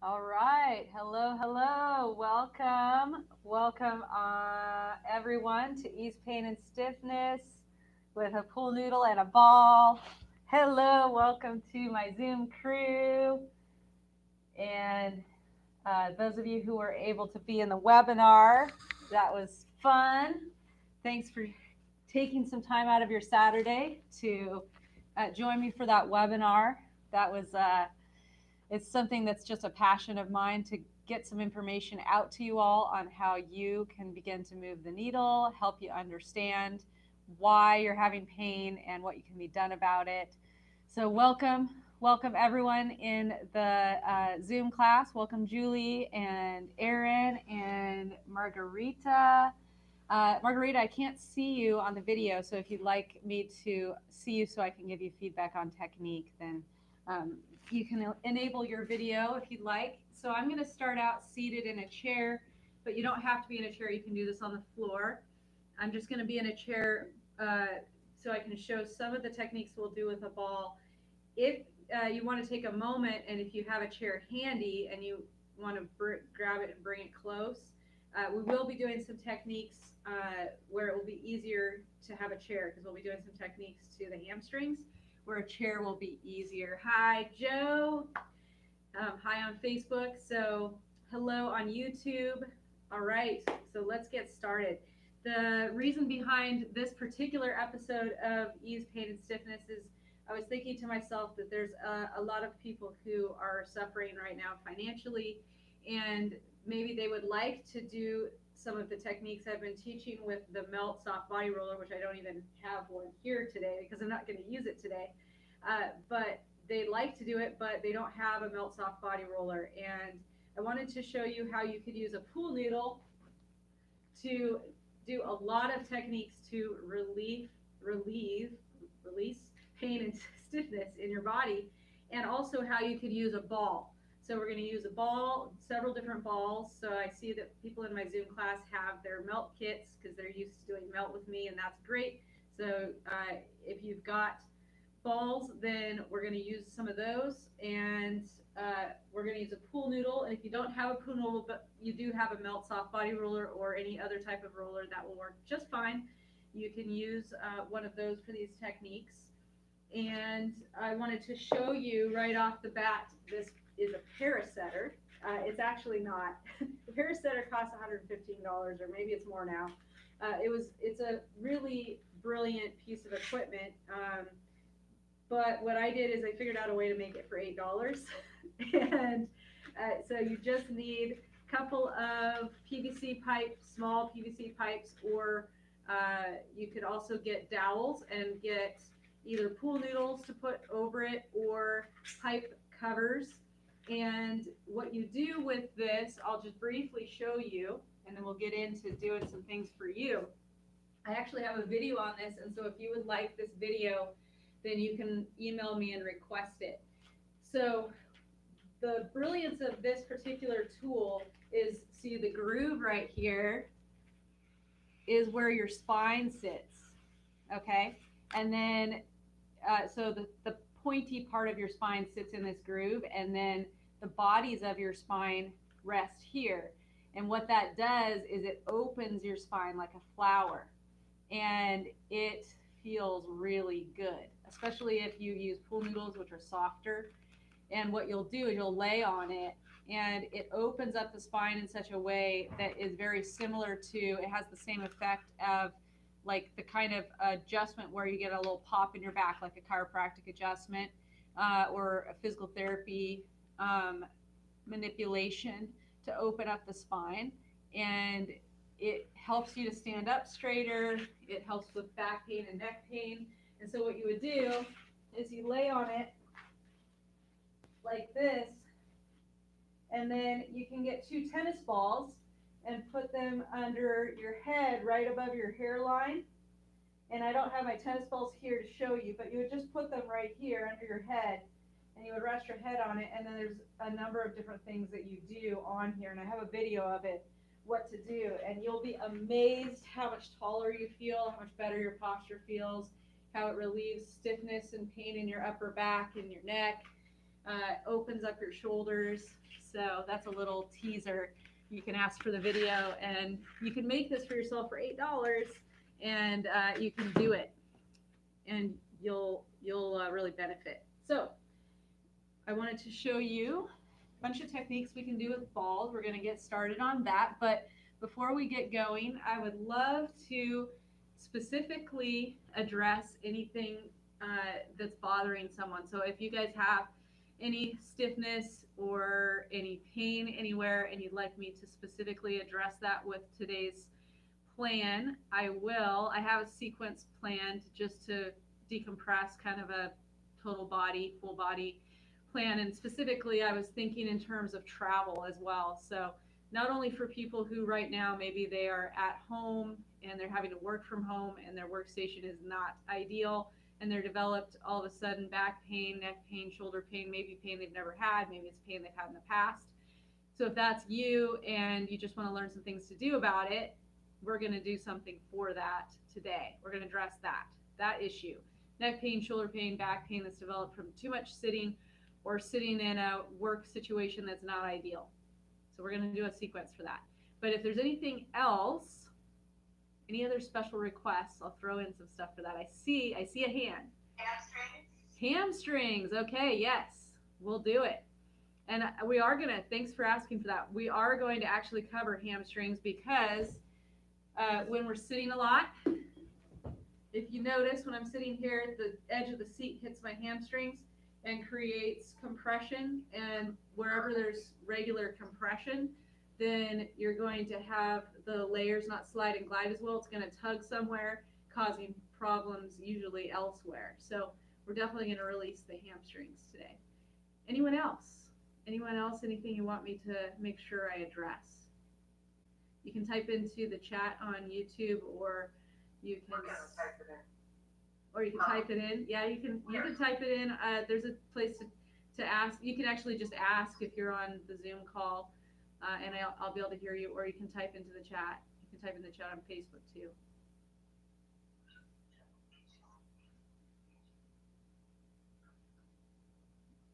All right. Hello, hello. Welcome, everyone, to Ease Pain and Stiffness with a pool noodle and a ball. Hello, welcome to my Zoom crew. And those of you who were able to be in the webinar, that was fun. Thanks for taking some time out of your Saturday to join me for that webinar. That was It's something that's just a passion of mine to get some information out to you all on how you can begin to move the needle, help you understand why you're having pain and what you can be done about it. So welcome everyone in the Zoom class. Welcome Julie and Aaron and Margarita. Margarita, I can't see you on the video, so if you'd like me to see you so I can give you feedback on technique, then you can enable your video if you'd like. So I'm going to start out seated in a chair, but you don't have to be in a chair. You can do this on the floor. I'm just going to be in a chair so I can show some of the techniques we'll do with a ball. If you want to take a moment, and if you have a chair handy and you want to grab it and bring it close, we will be doing some techniques where it will be easier to have a chair, because we'll be doing some techniques to the hamstrings where a chair will be easier. Hi, Joe. Hi on Facebook. So hello on YouTube. All right, so let's get started. The reason behind this particular episode of Ease Pain and Stiffness is I was thinking to myself that there's a lot of people who are suffering right now financially, and maybe they would like to do some of the techniques I've been teaching with the Melt Soft Body Roller, which I don't even have one here today because I'm not going to use it today. But they'd like to do it, but they don't have a Melt Soft Body Roller. And I wanted to show you how you could use a pool noodle to do a lot of techniques to release pain and stiffness in your body, and also how you could use a ball. So we're going to use a ball, several different balls. So I see that people in my Zoom class have their melt kits because they're used to doing melt with me, and that's great. So if you've got balls, then we're going to use some of those, and we're going to use a pool noodle. And if you don't have a pool noodle, but you do have a Melt Soft Body Roller or any other type of roller, that will work just fine. You can use one of those for these techniques. And I wanted to show you right off the bat, this is a parasetter. It's actually not. The parasetter costs $115, or maybe it's more now. It's a really brilliant piece of equipment. But what I did is I figured out a way to make it for $8. And so you just need a couple of PVC pipes, small PVC pipes, or you could also get dowels and get either pool noodles to put over it or pipe covers. And what you do with this, I'll just briefly show you, and then we'll get into doing some things for you. I actually have a video on this, and so if you would like this video, then you can email me and request it. So the brilliance of this particular tool is, see the groove right here is where your spine sits, okay? And then, so the pointy part of your spine sits in this groove, and then the bodies of your spine rest here. And what that does is it opens your spine like a flower, and it feels really good, especially if you use pool noodles, which are softer. And what you'll do is you'll lay on it, and it opens up the spine in such a way that is very similar to, it has the same effect of like the kind of adjustment where you get a little pop in your back, like a chiropractic adjustment or a physical therapy manipulation to open up the spine. And it helps you to stand up straighter. It helps with back pain and neck pain. And so what you would do is you lay on it like this, and then you can get 2 tennis balls and put them under your head right above your hairline. And I don't have my tennis balls here to show you, but you would just put them right here under your head, and you would rest your head on it. And then there's a number of different things that you do on here, and I have a video of it, what to do, and you'll be amazed how much taller you feel, how much better your posture feels, how it relieves stiffness and pain in your upper back and your neck. Opens up your shoulders. So that's a little teaser. You can ask for the video, and you can make this for yourself for $8, and you can do it, and you'll really benefit. So I wanted to show you a bunch of techniques we can do with balls. We're going to get started on that, but before we get going, I would love to specifically address anything that's bothering someone. So if you guys have any stiffness or any pain anywhere and you'd like me to specifically address that with today's plan, I will. I have a sequence planned just to decompress, kind of a total body, full body plan. And specifically, I was thinking in terms of travel as well. So not only for people who right now maybe they are at home and they're having to work from home and their workstation is not ideal, and they're developed all of a sudden back pain, neck pain, shoulder pain, maybe pain they've never had, maybe it's pain they've had in the past. So if that's you and you just want to learn some things to do about it, we're going to do something for that today. We're going to address that issue. Neck pain, shoulder pain, back pain that's developed from too much sitting or sitting in a work situation that's not ideal. So we're going to do a sequence for that. But if there's anything else, any other special requests, I'll throw in some stuff for that. I see a hand. Hamstrings. Hamstrings. Okay, yes, we'll do it. And we are going to, thanks for asking for that. We are going to actually cover hamstrings because when we're sitting a lot, if you notice when I'm sitting here, the edge of the seat hits my hamstrings and creates compression, and wherever there's regular compression, then you're going to have the layers not slide and glide as well. It's going to tug somewhere, causing problems usually elsewhere. So we're definitely going to release the hamstrings today. Anyone else? Anyone else? Anything you want me to make sure I address? You can type into the chat on YouTube, or you can type it in. Yeah, you can type it in. There's a place to ask. You can actually just ask if you're on the Zoom call, and I'll be able to hear you, or you can type into the chat. You can type in the chat on Facebook too.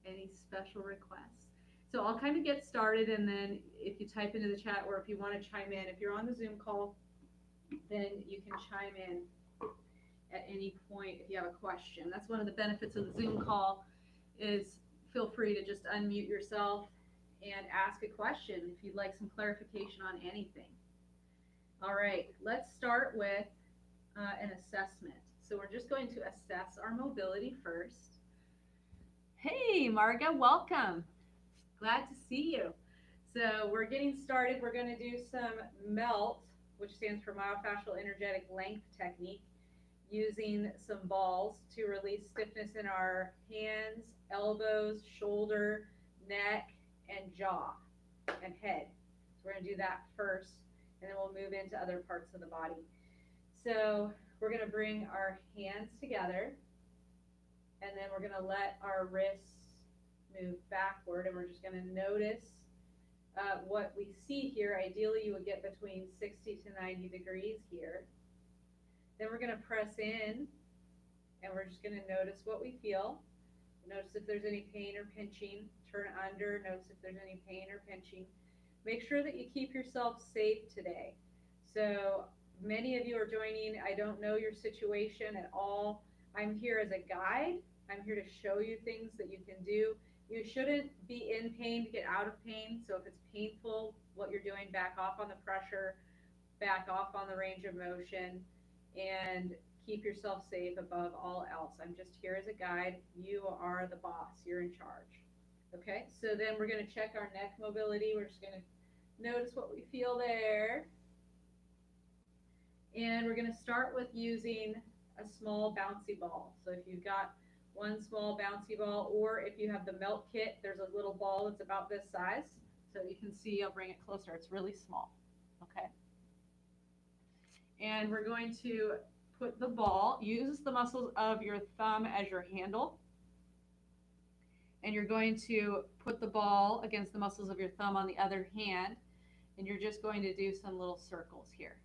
Any special requests? So I'll kind of get started, and then if you type into the chat, or if you want to chime in, if you're on the Zoom call, then you can chime in at any point if you have a question. That's one of the benefits of the Zoom call, is feel free to just unmute yourself and ask a question if you'd like some clarification on anything. All right, let's start with an assessment. So we're just going to assess our mobility first. Hey, Marga, welcome. Glad to see you. So we're getting started. We're going to do some MELT, which stands for myofascial energetic length technique, using some balls to release stiffness in our hands, elbows, shoulder, neck, and jaw, and head. So we're going to do that first, and then we'll move into other parts of the body. So we're going to bring our hands together, and then we're going to let our wrists move backward, and we're just going to notice what we see here. Ideally, you would get between 60 to 90 degrees here. Then we're going to press in, and we're just going to notice what we feel. Notice if there's any pain or pinching. Turn under. Notice if there's any pain or pinching. Make sure that you keep yourself safe today. So many of you are joining. I don't know your situation at all. I'm here as a guide. I'm here to show you things that you can do. You shouldn't be in pain to get out of pain. So if it's painful, what you're doing, back off on the pressure, back off on the range of motion, and keep yourself safe above all else. I'm just here as a guide. You are the boss. You're in charge. Okay, so then we're going to check our neck mobility. We're just going to notice what we feel there. And we're going to start with using a small bouncy ball. So if you've got one small bouncy ball, or if you have the melt kit, there's a little ball that's about this size. So you can see, I'll bring it closer. It's really small. Okay. And we're going to put the ball, use the muscles of your thumb as your handle. And you're going to put the ball against the muscles of your thumb on the other hand. And you're just going to do some little circles here.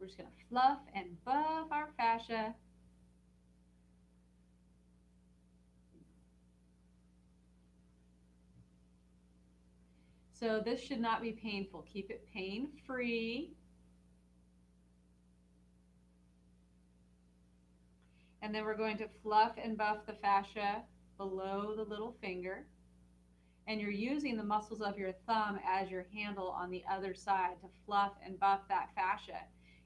We're just going to fluff and buff our fascia. So this should not be painful. Keep it pain-free. And then we're going to fluff and buff the fascia below the little finger. And you're using the muscles of your thumb as your handle on the other side to fluff and buff that fascia.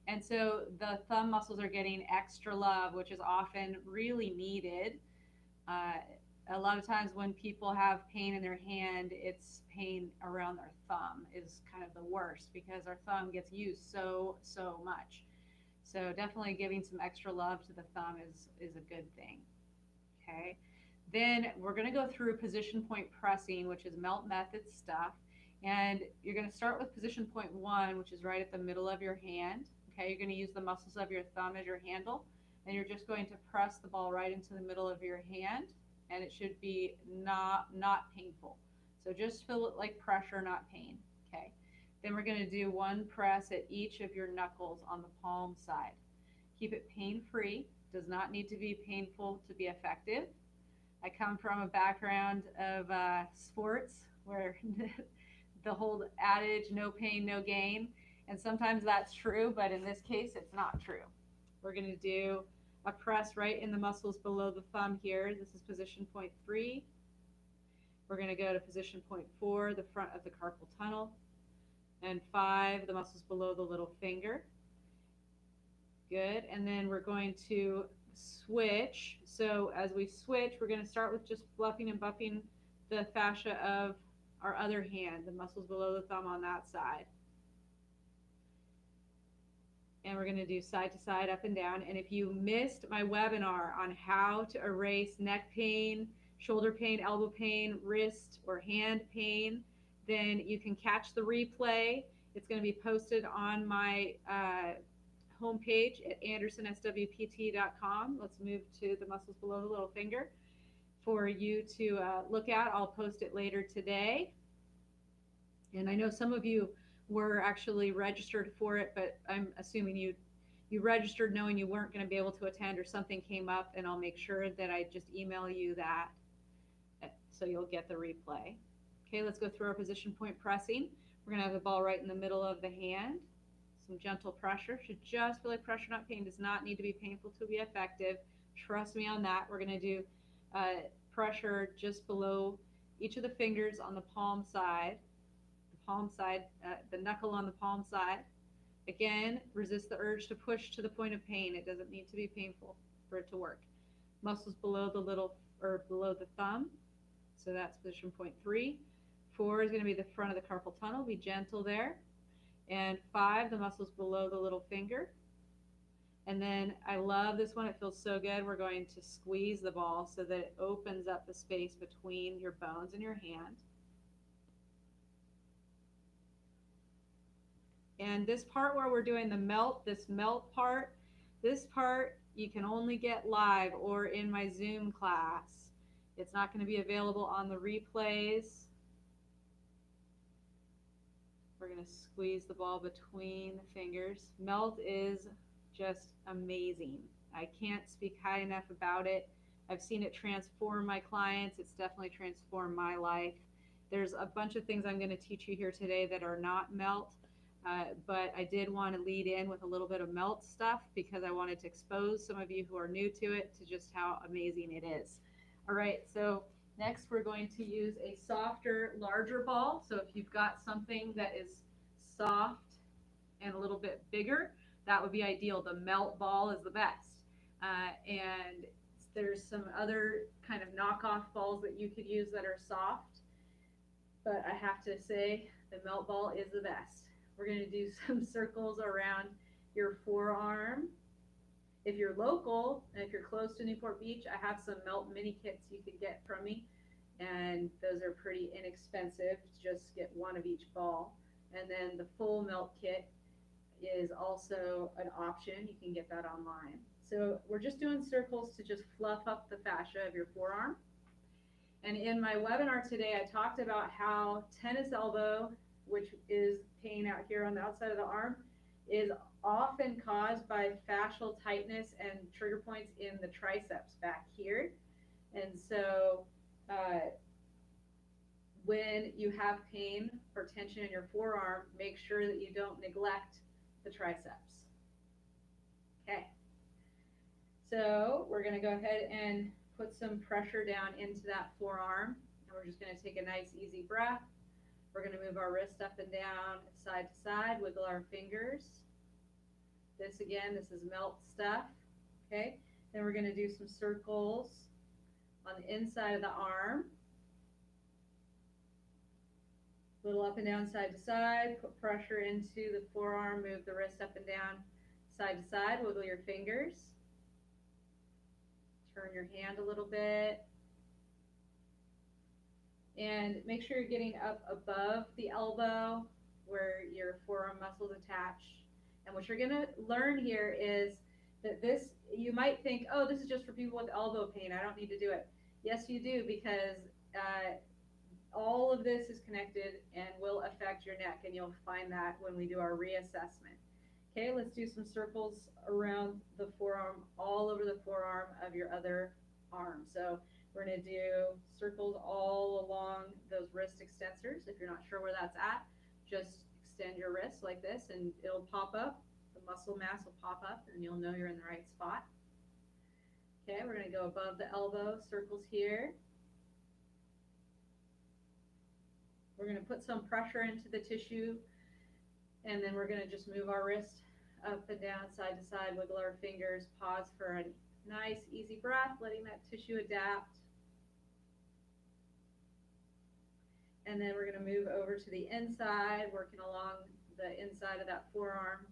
And so the thumb muscles are getting extra love, which is often really needed. A lot of times when people have pain in their hand, it's pain around their thumb is kind of the worst because our thumb gets used so much. So definitely giving some extra love to the thumb is a good thing. Okay. Then we're going to go through position point pressing, which is melt method stuff. And you're going to start with position point 1, which is right at the middle of your hand. Okay, you're going to use the muscles of your thumb as your handle, and you're just going to press the ball right into the middle of your hand, and it should be not painful. So just feel it like pressure, not pain. Okay. Then we're going to do one press at each of your knuckles on the palm side. Keep it pain-free. Does not need to be painful to be effective. I come from a background of sports where the whole adage, no pain, no gain. And sometimes that's true, but in this case, it's not true. We're going to do a press right in the muscles below the thumb here. This is position point 3. We're going to go to position point 4, the front of the carpal tunnel. And 5, the muscles below the little finger. Good. And then we're going to switch. So as we switch, we're going to start with just fluffing and buffing the fascia of our other hand, the muscles below the thumb on that side. And we're going to do side to side, up and down. And if you missed my webinar on how to erase neck pain, shoulder pain, elbow pain, wrist or hand pain, then you can catch the replay. It's going to be posted on my homepage at andersonswpt.com. Let's move to the muscles below the little finger for you to look at. I'll post it later today. And I know some of you were actually registered for it, but I'm assuming you registered knowing you weren't going to be able to attend or something came up, and I'll make sure that I just email you that so you'll get the replay. Okay, let's go through our position point pressing. We're going to have the ball right in the middle of the hand. Some gentle pressure. Should just feel like pressure, not pain. Does not need to be painful to be effective. Trust me on that. We're going to do pressure just below each of the fingers on the palm side. The knuckle on the palm side. Again, resist the urge to push to the point of pain. It doesn't need to be painful for it to work. Muscles below below the thumb. So that's position point 3. 4 is going to be the front of the carpal tunnel. Be gentle there. And 5, the muscles below the little finger. And then I love this one. It feels so good. We're going to squeeze the ball so that it opens up the space between your bones and your hand. And this part where we're doing the melt, this part you can only get live or in my Zoom class. It's not going to be available on the replays. We're going to squeeze the ball between the fingers. Melt is just amazing. I can't speak high enough about it. I've seen it transform my clients. It's definitely transformed my life. There's a bunch of things I'm going to teach you here today that are not melt, but I did want to lead in with a little bit of melt stuff because I wanted to expose some of you who are new to it to just how amazing it is. All right, so next we're going to use a softer, larger ball. So if you've got something that is soft and a little bit bigger, that would be ideal. The melt ball is the best. And there's some other kind of knockoff balls that you could use that are soft, but I have to say the melt ball is the best. We're going to do some circles around your forearm. If you're local and if you're close to Newport Beach, I have some melt mini kits you could get from me, and those are pretty inexpensive. Just get one of each ball. And then the full melt kit is also an option. You can get that online. So we're just doing circles to just fluff up the fascia of your forearm. And in my webinar today, I talked about how tennis elbow, which is pain out here on the outside of the arm, is often caused by fascial tightness and trigger points in the triceps back here. And so when you have pain or tension in your forearm, make sure that you don't neglect the triceps. Okay. So we're going to go ahead and put some pressure down into that forearm. And we're just going to take a nice, easy breath. We're going to move our wrist up and down, side to side, wiggle our fingers. This again, this is melt stuff. Okay. Then we're going to do some circles on the inside of the arm. Little up and down, side to side. Put pressure into the forearm. Move the wrist up and down, side to side. Wiggle your fingers. Turn your hand a little bit. And make sure you're getting up above the elbow where your forearm muscles attach. And what you're going to learn here is that this, you might think, oh, this is just for people with elbow pain. I don't need to do it. Yes, you do, because all of this is connected and will affect your neck, and you'll find that when we do our reassessment. Okay, let's do some circles around the forearm, all over the forearm of your other arm. So we're going to do circles all along those wrist extensors. If you're not sure where that's at, just extend your wrist like this and it'll pop up. The muscle mass will pop up and you'll know you're in the right spot. Okay, we're going to go above the elbow, circles here. We're going to put some pressure into the tissue, and then we're going to just move our wrist up and down, side to side, wiggle our fingers, pause for a nice, easy breath, letting that tissue adapt. And then we're going to move over to the inside, working along the inside of that forearm.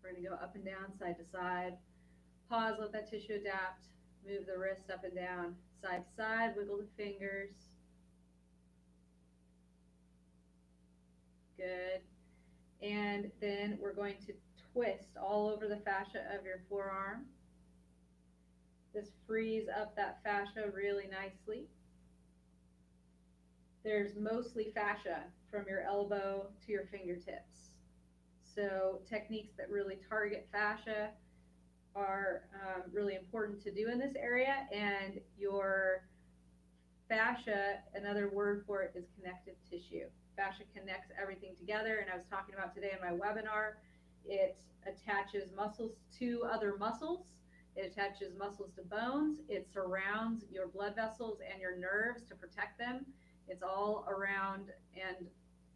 We're going to go up and down, side to side. Pause, let that tissue adapt. Move the wrist up and down, side to side, wiggle the fingers. Good. And then we're going to twist all over the fascia of your forearm. This frees up that fascia really nicely. There's mostly fascia from your elbow to your fingertips. So techniques that really target fascia are really important to do in this area. And your fascia, another word for it is connective tissue. Fascia connects everything together, and I was talking about today in my webinar, it attaches muscles to other muscles, it attaches muscles to bones, it surrounds your blood vessels and your nerves to protect them. It's all around and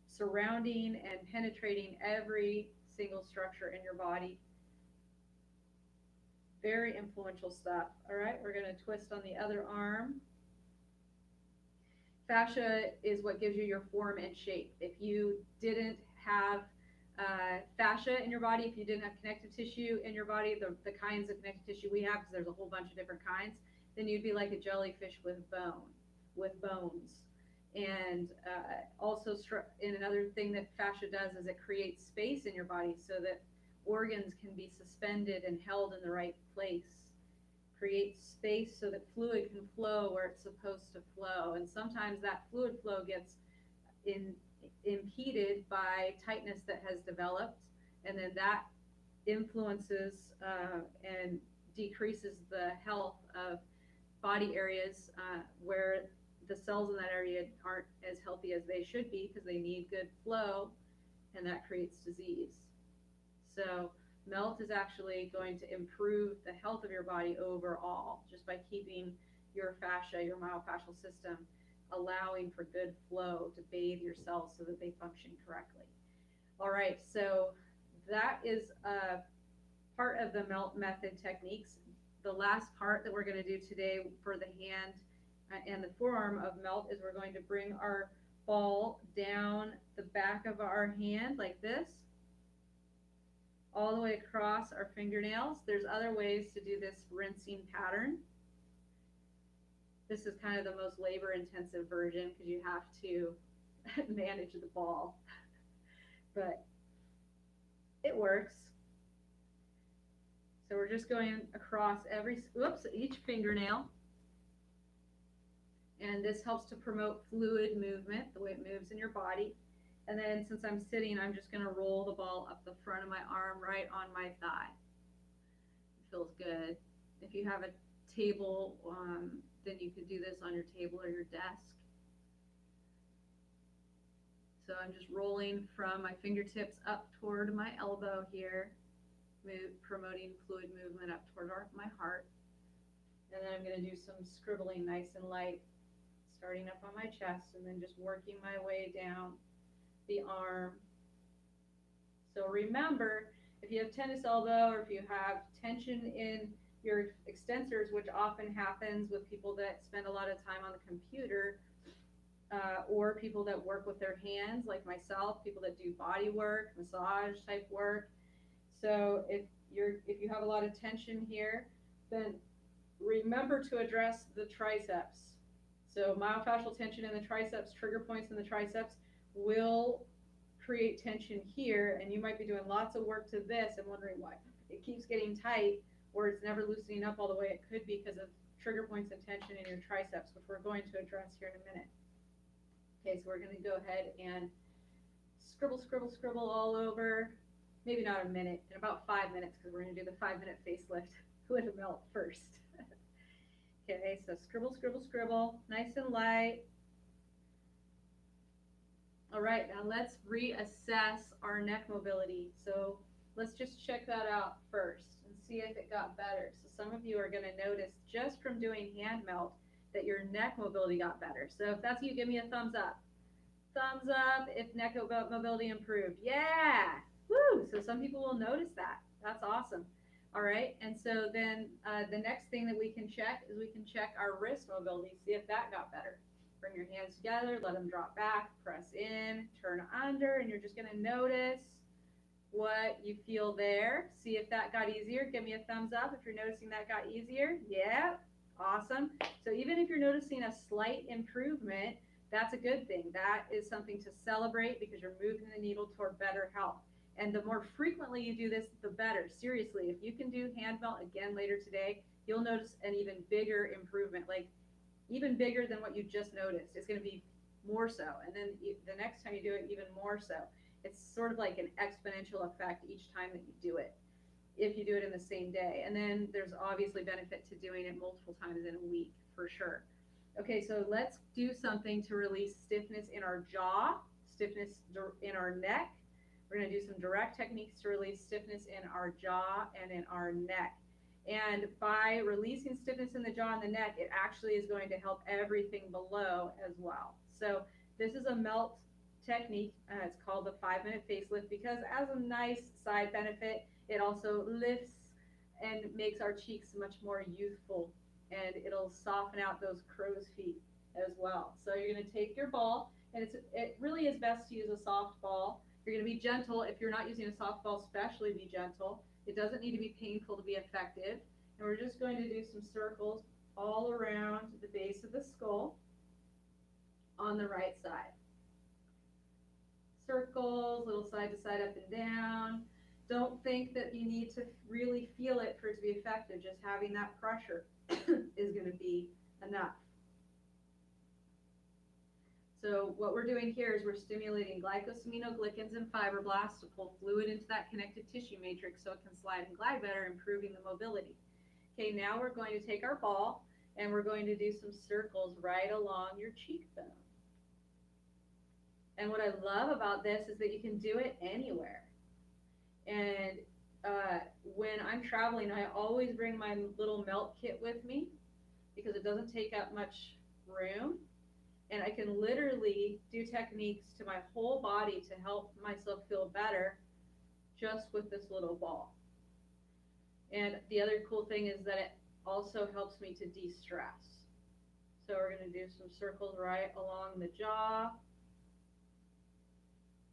surrounding and penetrating every single structure in your body. Very influential stuff. All right, we're going to twist on the other arm. Fascia is what gives you your form and shape. If you didn't have fascia in your body, if you didn't have connective tissue in your body, the kinds of connective tissue we have, because there's a whole bunch of different kinds, then you'd be like a jellyfish with bones. And also, and another thing that fascia does is it creates space in your body so that organs can be suspended and held in the right place. Creates space so that fluid can flow where it's supposed to flow. And sometimes that fluid flow gets impeded by tightness that has developed, and then that influences and decreases the health of body areas where the cells in that area aren't as healthy as they should be because they need good flow, and that creates disease. So melt is actually going to improve the health of your body overall just by keeping your fascia, your myofascial system, allowing for good flow to bathe your cells so that they function correctly. All right, so that is part of the melt method techniques. The last part that we're going to do today for the hand and the forearm of melt is we're going to bring our ball down the back of our hand like this, all the way across our fingernails. There's other ways to do this rinsing pattern. This is kind of the most labor-intensive version because you have to manage the ball, but it works. So we're just going across each fingernail, and this helps to promote fluid movement, the way it moves in your body. And then since I'm sitting, I'm just going to roll the ball up the front of my arm right on my thigh. It feels good. If you have a table, then you could do this on your table or your desk. So I'm just rolling from my fingertips up toward my elbow here, promoting fluid movement up toward my heart. And then I'm going to do some scribbling nice and light, starting up on my chest and then just working my way down the arm. So remember, if you have tennis elbow or if you have tension in your extensors, which often happens with people that spend a lot of time on the computer, or people that work with their hands like myself, people that do body work, massage type work. So if you have a lot of tension here, then remember to address the triceps. So myofascial tension in the triceps, trigger points in the triceps will create tension here, and you might be doing lots of work to this and wondering why it keeps getting tight or it's never loosening up all the way. It could be because of trigger points and tension in your triceps, which we're going to address here in a minute. Okay, so we're going to go ahead and scribble, scribble, scribble all over. Maybe not a minute, in about 5 minutes, because we're going to do the 5-minute facelift with a melt first. Okay, so scribble, scribble, scribble, nice and light. All right, now let's reassess our neck mobility. So let's just check that out first and see if it got better. So some of you are going to notice just from doing hand melt that your neck mobility got better. So if that's you, give me a thumbs up. Thumbs up if neck mobility improved. Yeah, woo! So some people will notice that. That's awesome. All right, and so then the next thing that we can check is we can check our wrist mobility, see if that got better. Bring your hands together, let them drop back, press in, turn under, and you're just going to notice what you feel there. See if that got easier. Give me a thumbs up if you're noticing that got easier. Yeah, awesome. So even if you're noticing a slight improvement, that's a good thing. That is something to celebrate because you're moving the needle toward better health. And the more frequently you do this, the better. Seriously, if you can do hand melt again later today, you'll notice an even bigger improvement, like even bigger than what you just noticed. It's going to be more so. And then the next time you do it, even more so. It's sort of like an exponential effect each time that you do it, if you do it in the same day. And then there's obviously benefit to doing it multiple times in a week, for sure. Okay, so let's do something to release stiffness in our jaw, stiffness in our neck. We're going to do some direct techniques to release stiffness in our jaw and in our neck. And by releasing stiffness in the jaw and the neck, it actually is going to help everything below as well. So this is a melt technique. It's called the 5-minute facelift because as a nice side benefit, it also lifts and makes our cheeks much more youthful, and it'll soften out those crow's feet as well. So you're going to take your ball, and it really is best to use a soft ball. You're going to be gentle. If you're not using a soft ball, especially be gentle. It doesn't need to be painful to be effective. And we're just going to do some circles all around the base of the skull on the right side. Circles, little side to side, up and down. Don't think that you need to really feel it for it to be effective. Just having that pressure is going to be enough. So what we're doing here is we're stimulating glycosaminoglycans and fibroblasts to pull fluid into that connective tissue matrix so it can slide and glide better, improving the mobility. Okay, now we're going to take our ball and we're going to do some circles right along your cheekbone. And what I love about this is that you can do it anywhere. And when I'm traveling, I always bring my little melt kit with me because it doesn't take up much room. And I can literally do techniques to my whole body to help myself feel better just with this little ball. And the other cool thing is that it also helps me to de-stress. So we're going to do some circles right along the jaw,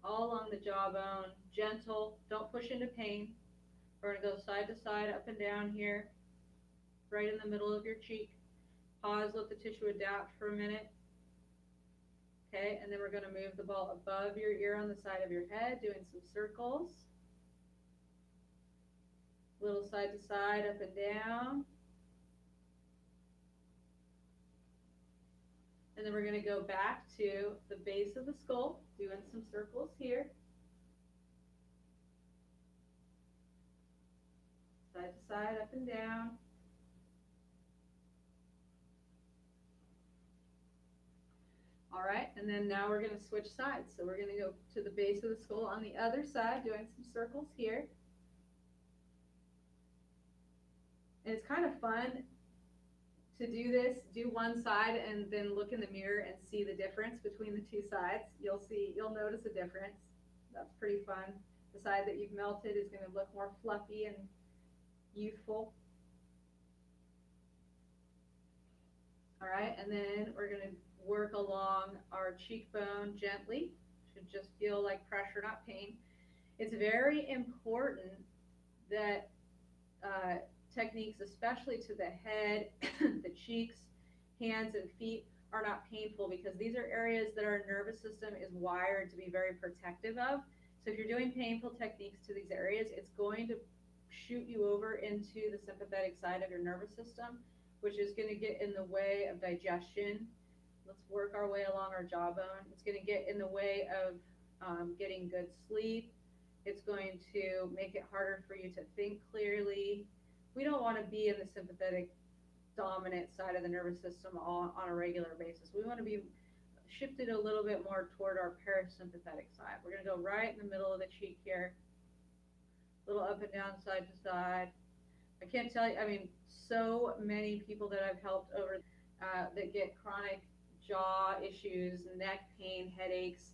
all along the jawbone, gentle, don't push into pain. We're going to go side to side, up and down here, right in the middle of your cheek. Pause, let the tissue adapt for a minute. Okay, and then we're going to move the ball above your ear on the side of your head, doing some circles. Little side to side, up and down. And then we're going to go back to the base of the skull, doing some circles here. Side to side, up and down. All right, and then now we're going to switch sides. So we're going to go to the base of the skull on the other side, doing some circles here. And it's kind of fun to do this, do one side and then look in the mirror and see the difference between the two sides. You'll notice a difference. That's pretty fun. The side that you've melted is going to look more fluffy and youthful. All right, and then we're going to work along our cheekbone gently. Should just feel like pressure, not pain. It's very important that techniques, especially to the head, the cheeks, hands, and feet, are not painful, because these are areas that our nervous system is wired to be very protective of. So if you're doing painful techniques to these areas, it's going to shoot you over into the sympathetic side of your nervous system, which is going to get in the way of digestion. Let's work our way along our jawbone. It's going to get in the way of getting good sleep. It's going to make it harder for you to think clearly. We don't want to be in the sympathetic dominant side of the nervous system on a regular basis. We want to be shifted a little bit more toward our parasympathetic side. We're going to go right in the middle of the cheek here, a little up and down, side to side. I can't tell you, I mean, so many people that I've helped over that get chronic jaw issues, neck pain, headaches,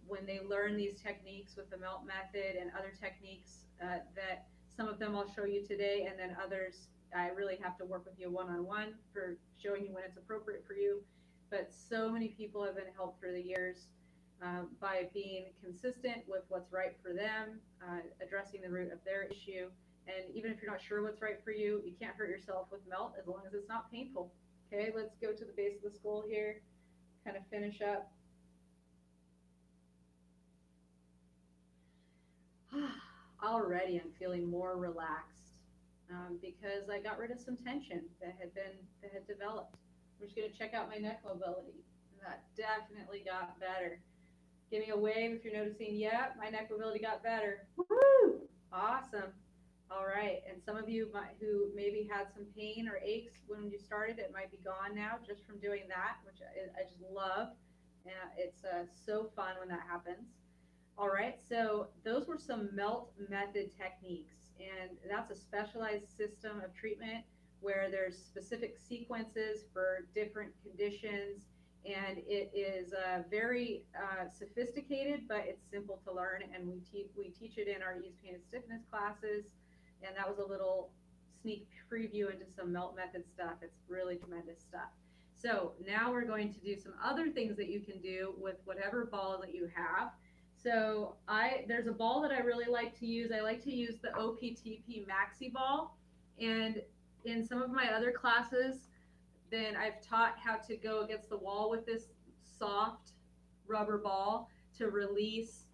when they learn these techniques with the melt method and other techniques that some of them I'll show you today, and then others I really have to work with you one-on-one for showing you when it's appropriate for you. But so many people have been helped through the years by being consistent with what's right for them, addressing the root of their issue. And even if you're not sure what's right for you, you can't hurt yourself with melt as long as it's not painful. Okay, let's go to the base of the skull here, kind of finish up. Already I'm feeling more relaxed because I got rid of some tension that had developed. I'm just going to check out my neck mobility. That definitely got better. Give me a wave if you're noticing. Yeah, my neck mobility got better. Woo! Awesome. All right, and some of you who maybe had some pain or aches when you started, it might be gone now just from doing that, which I just love. It's so fun when that happens. All right, so those were some melt method techniques, and that's a specialized system of treatment where there's specific sequences for different conditions, and it is very sophisticated, but it's simple to learn, and we teach it in our ease, pain, and stiffness classes, and that was a little sneak preview into some melt method stuff. It's really tremendous stuff. So now we're going to do some other things that you can do with whatever ball that you have. So there's a ball that I really like to use. I like to use the OPTP Maxi ball. And in some of my other classes, then I've taught how to go against the wall with this soft rubber ball to release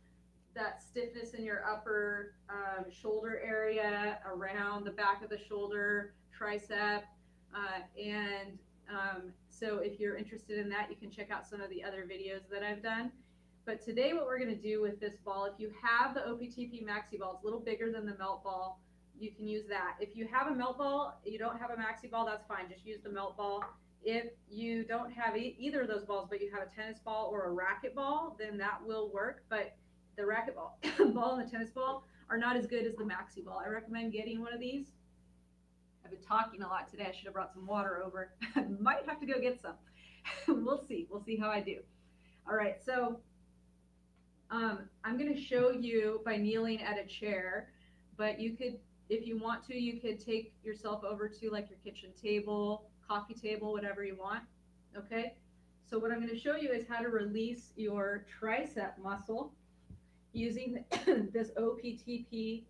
that stiffness in your upper shoulder area, around the back of the shoulder, tricep. So if you're interested in that, you can check out some of the other videos that I've done. But today what we're going to do with this ball, if you have the OPTP Maxi ball, it's a little bigger than the melt ball, you can use that. If you have a melt ball, you don't have a Maxi ball, that's fine. Just use the melt ball. If you don't have either of those balls, but you have a tennis ball or a racket ball, then that will work. But the racket ball, ball and the tennis ball are not as good as the Maxi ball. I recommend getting one of these. I've been talking a lot today. I should have brought some water over. Might have to go get some. We'll see. We'll see how I do. All right, so I'm going to show you by kneeling at a chair, but you could, if you want to, you could take yourself over to like your kitchen table, coffee table, whatever you want. Okay, so what I'm going to show you is how to release your tricep muscle using this OPTP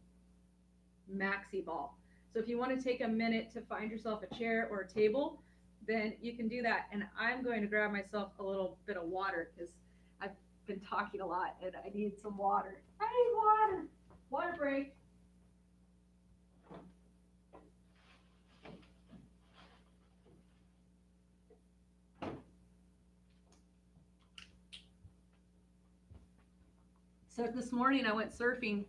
Maxi ball. So if you want to take a minute to find yourself a chair or a table, then you can do that. And I'm going to grab myself a little bit of water because I've been talking a lot and I need some water. I need water. Water break. So this morning I went surfing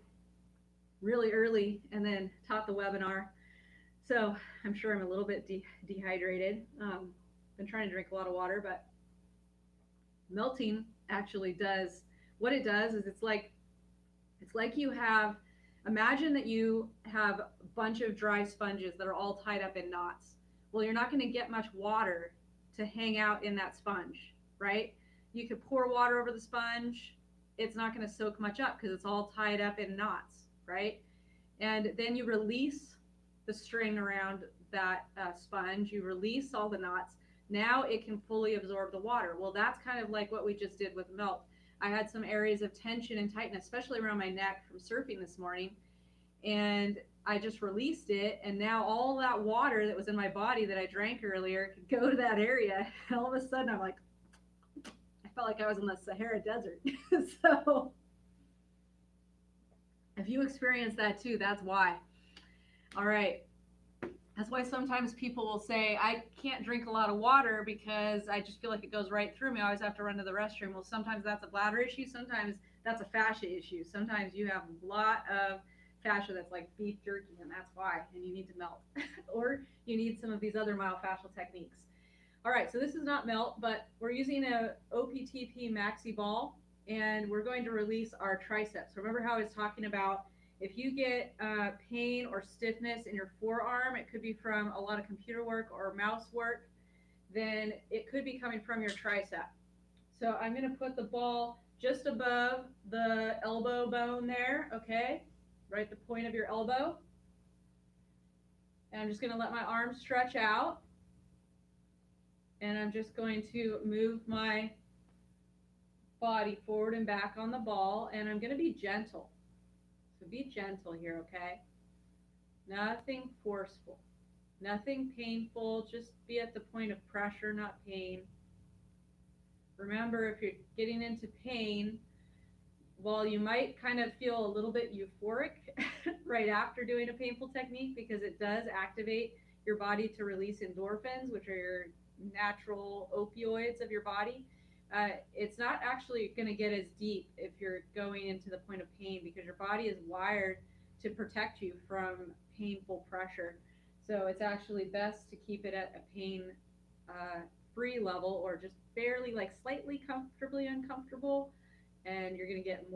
really early and then taught the webinar. So I'm sure I'm a little bit dehydrated. Been trying to drink a lot of water, but Melting actually does what it does is it's like you have, imagine that you have a bunch of dry sponges that are all tied up in knots. Well, you're not going to get much water to hang out in that sponge, right? You could pour water over the sponge, it's not going to soak much up because it's all tied up in knots, right? And then you release the string around that sponge, you release all the knots. Now it can fully absorb the water. Well, that's kind of like what we just did with melt. I had some areas of tension and tightness, especially around my neck from surfing this morning, and I just released it, and now all that water that was in my body that I drank earlier could go to that area. And all of a sudden, I'm like, I felt like I was in the Sahara Desert. So if you experience that too, that's why. All right. That's why sometimes people will say, I can't drink a lot of water because I just feel like it goes right through me. I always have to run to the restroom. Well, sometimes that's a bladder issue. Sometimes that's a fascia issue. Sometimes you have a lot of fascia that's like beef jerky, and that's why. And you need to melt. Or you need some of these other myofascial techniques. All right, so this is not melt, but we're using a OPTP maxi ball, and we're going to release our triceps. Remember how I was talking about if you get pain or stiffness in your forearm, it could be from a lot of computer work or mouse work, then it could be coming from your tricep. So I'm going to put the ball just above the elbow bone there, okay? Right at the point of your elbow. And I'm just going to let my arm stretch out. And I'm just going to move my body forward and back on the ball, and I'm going to be gentle. So be gentle here, okay? Nothing forceful, nothing painful, just be at the point of pressure, not pain. Remember, if you're getting into pain, while you might kind of feel a little bit euphoric right after doing a painful technique because it does activate your body to release endorphins, which are your natural opioids of your body, it's not actually going to get as deep if you're going into the point of pain because your body is wired to protect you from painful pressure. So it's actually best to keep it at a pain free level or just barely, like slightly comfortably uncomfortable, and you're going to get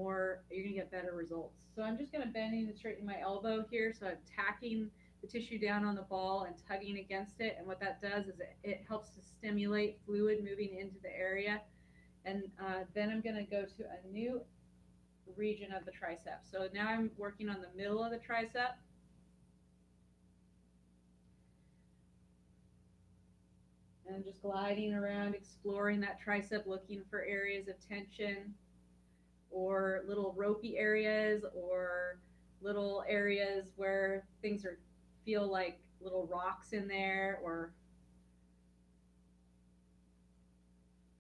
better results. So I'm just going to bend and straighten my elbow here. So I'm tacking the tissue down on the ball and tugging against it. And what that does is it helps to stimulate fluid moving into the area. And then I'm going to go to a new region of the tricep. So now I'm working on the middle of the tricep. And I'm just gliding around, exploring that tricep, looking for areas of tension or little ropey areas or little areas where things feel like little rocks in there, or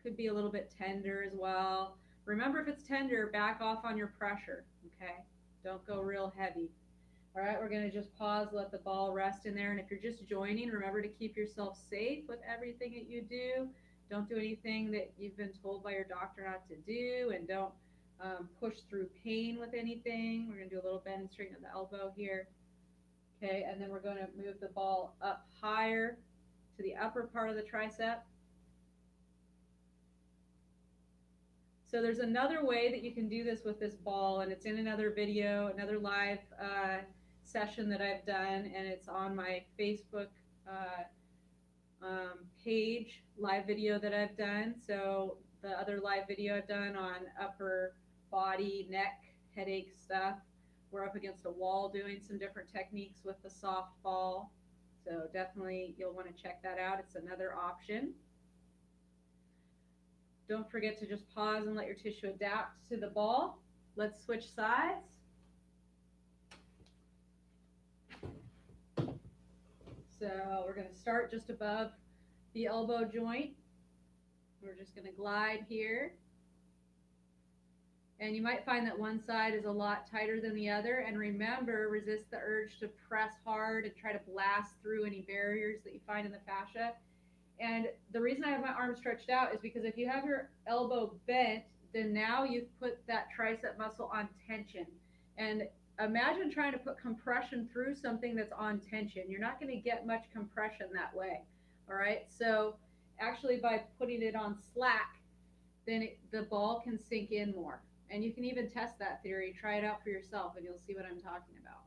could be a little bit tender as well. Remember, if it's tender, back off on your pressure, okay? Don't go real heavy. All right, we're going to just pause, let the ball rest in there. And if you're just joining, remember to keep yourself safe with everything that you do. Don't do anything that you've been told by your doctor not to do, and don't push through pain with anything. We're going to do a little bend and straighten of the elbow here. Okay, and then we're going to move the ball up higher to the upper part of the tricep. So there's another way that you can do this with this ball, and it's in another video, another live session that I've done, and it's on my Facebook page, live video that I've done. So the other live video I've done on upper body, neck, headache stuff. We're up against a wall doing some different techniques with the soft ball. So definitely you'll want to check that out. It's another option. Don't forget to just pause and let your tissue adapt to the ball. Let's switch sides. So we're going to start just above the elbow joint. We're just going to glide here. And you might find that one side is a lot tighter than the other. And remember, resist the urge to press hard and try to blast through any barriers that you find in the fascia. And the reason I have my arm stretched out is because if you have your elbow bent, then now you've put that tricep muscle on tension. And imagine trying to put compression through something that's on tension. You're not going to get much compression that way. All right. So actually, by putting it on slack, then the ball can sink in more. And you can even test that theory. Try it out for yourself, and you'll see what I'm talking about.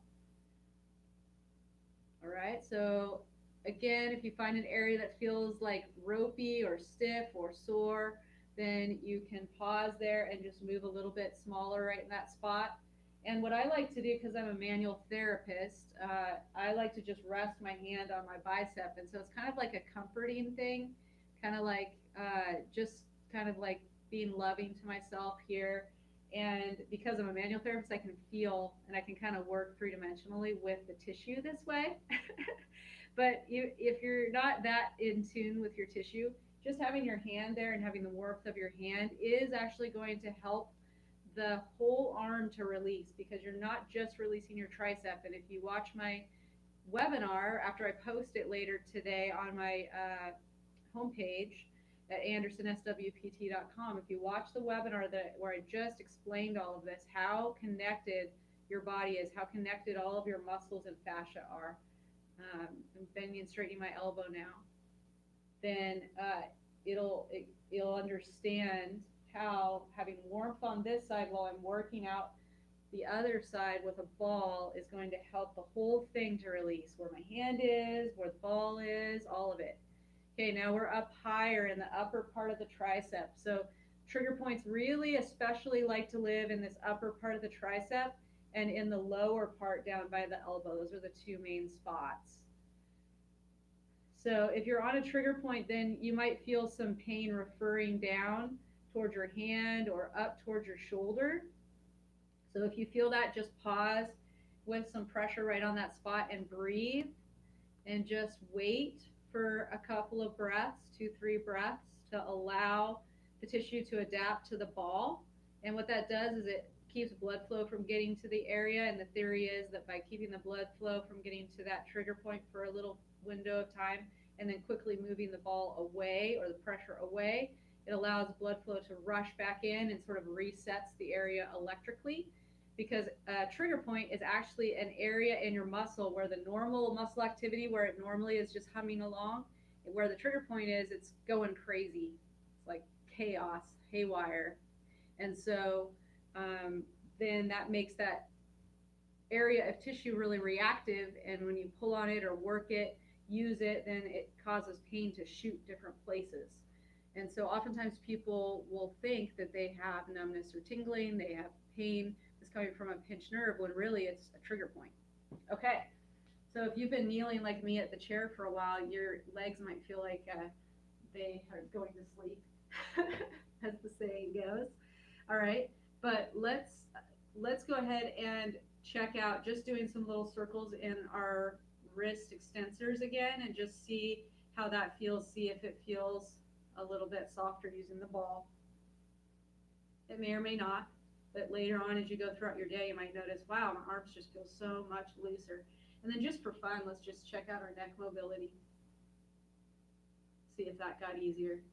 All right. So again, if you find an area that feels like ropey or stiff or sore, then you can pause there and just move a little bit smaller right in that spot. And what I like to do, because I'm a manual therapist, I like to just rest my hand on my bicep. And so it's kind of like a comforting thing, kind of like just kind of like being loving to myself here. And because I'm a manual therapist, I can feel and I can kind of work three dimensionally with the tissue this way. But if you're not that in tune with your tissue, just having your hand there and having the warmth of your hand is actually going to help the whole arm to release, because you're not just releasing your tricep. And if you watch my webinar after I post it later today on my homepage at andersonswpt.com, if you watch the webinar where I just explained all of this, how connected your body is, how connected all of your muscles and fascia are. I'm bending and straightening my elbow now. Then it'll understand how having warmth on this side while I'm working out the other side with a ball is going to help the whole thing to release, where my hand is, where the ball is, all of it. Okay, now we're up higher in the upper part of the tricep. So trigger points really especially like to live in this upper part of the tricep and in the lower part down by the elbow. Those are the two main spots. So if you're on a trigger point, then you might feel some pain referring down towards your hand or up towards your shoulder. So if you feel that, just pause with some pressure right on that spot and breathe, and just wait for a couple of breaths, 2-3 breaths, to allow the tissue to adapt to the ball. And what that does is it keeps blood flow from getting to the area. And the theory is that by keeping the blood flow from getting to that trigger point for a little window of time and then quickly moving the ball away or the pressure away, it allows blood flow to rush back in and sort of resets the area electrically. Because a trigger point is actually an area in your muscle where the normal muscle activity, where it normally is just humming along, where the trigger point is, it's going crazy. It's like chaos, haywire. And so then that makes that area of tissue really reactive. And when you pull on it or work it, use it, then it causes pain to shoot different places. And so oftentimes people will think that they have numbness or tingling, they have pain that's coming from a pinched nerve, when really it's a trigger point. Okay, so if you've been kneeling like me at the chair for a while, your legs might feel like they are going to sleep, as the saying goes. All right, but let's go ahead and check out just doing some little circles in our wrist extensors again, and just see how that feels. See if it feels a little bit softer using the ball. It may or may not, but later on as you go throughout your day, you might notice, wow, my arms just feel so much looser. And then just for fun, let's just check out our neck mobility. See if that got easier.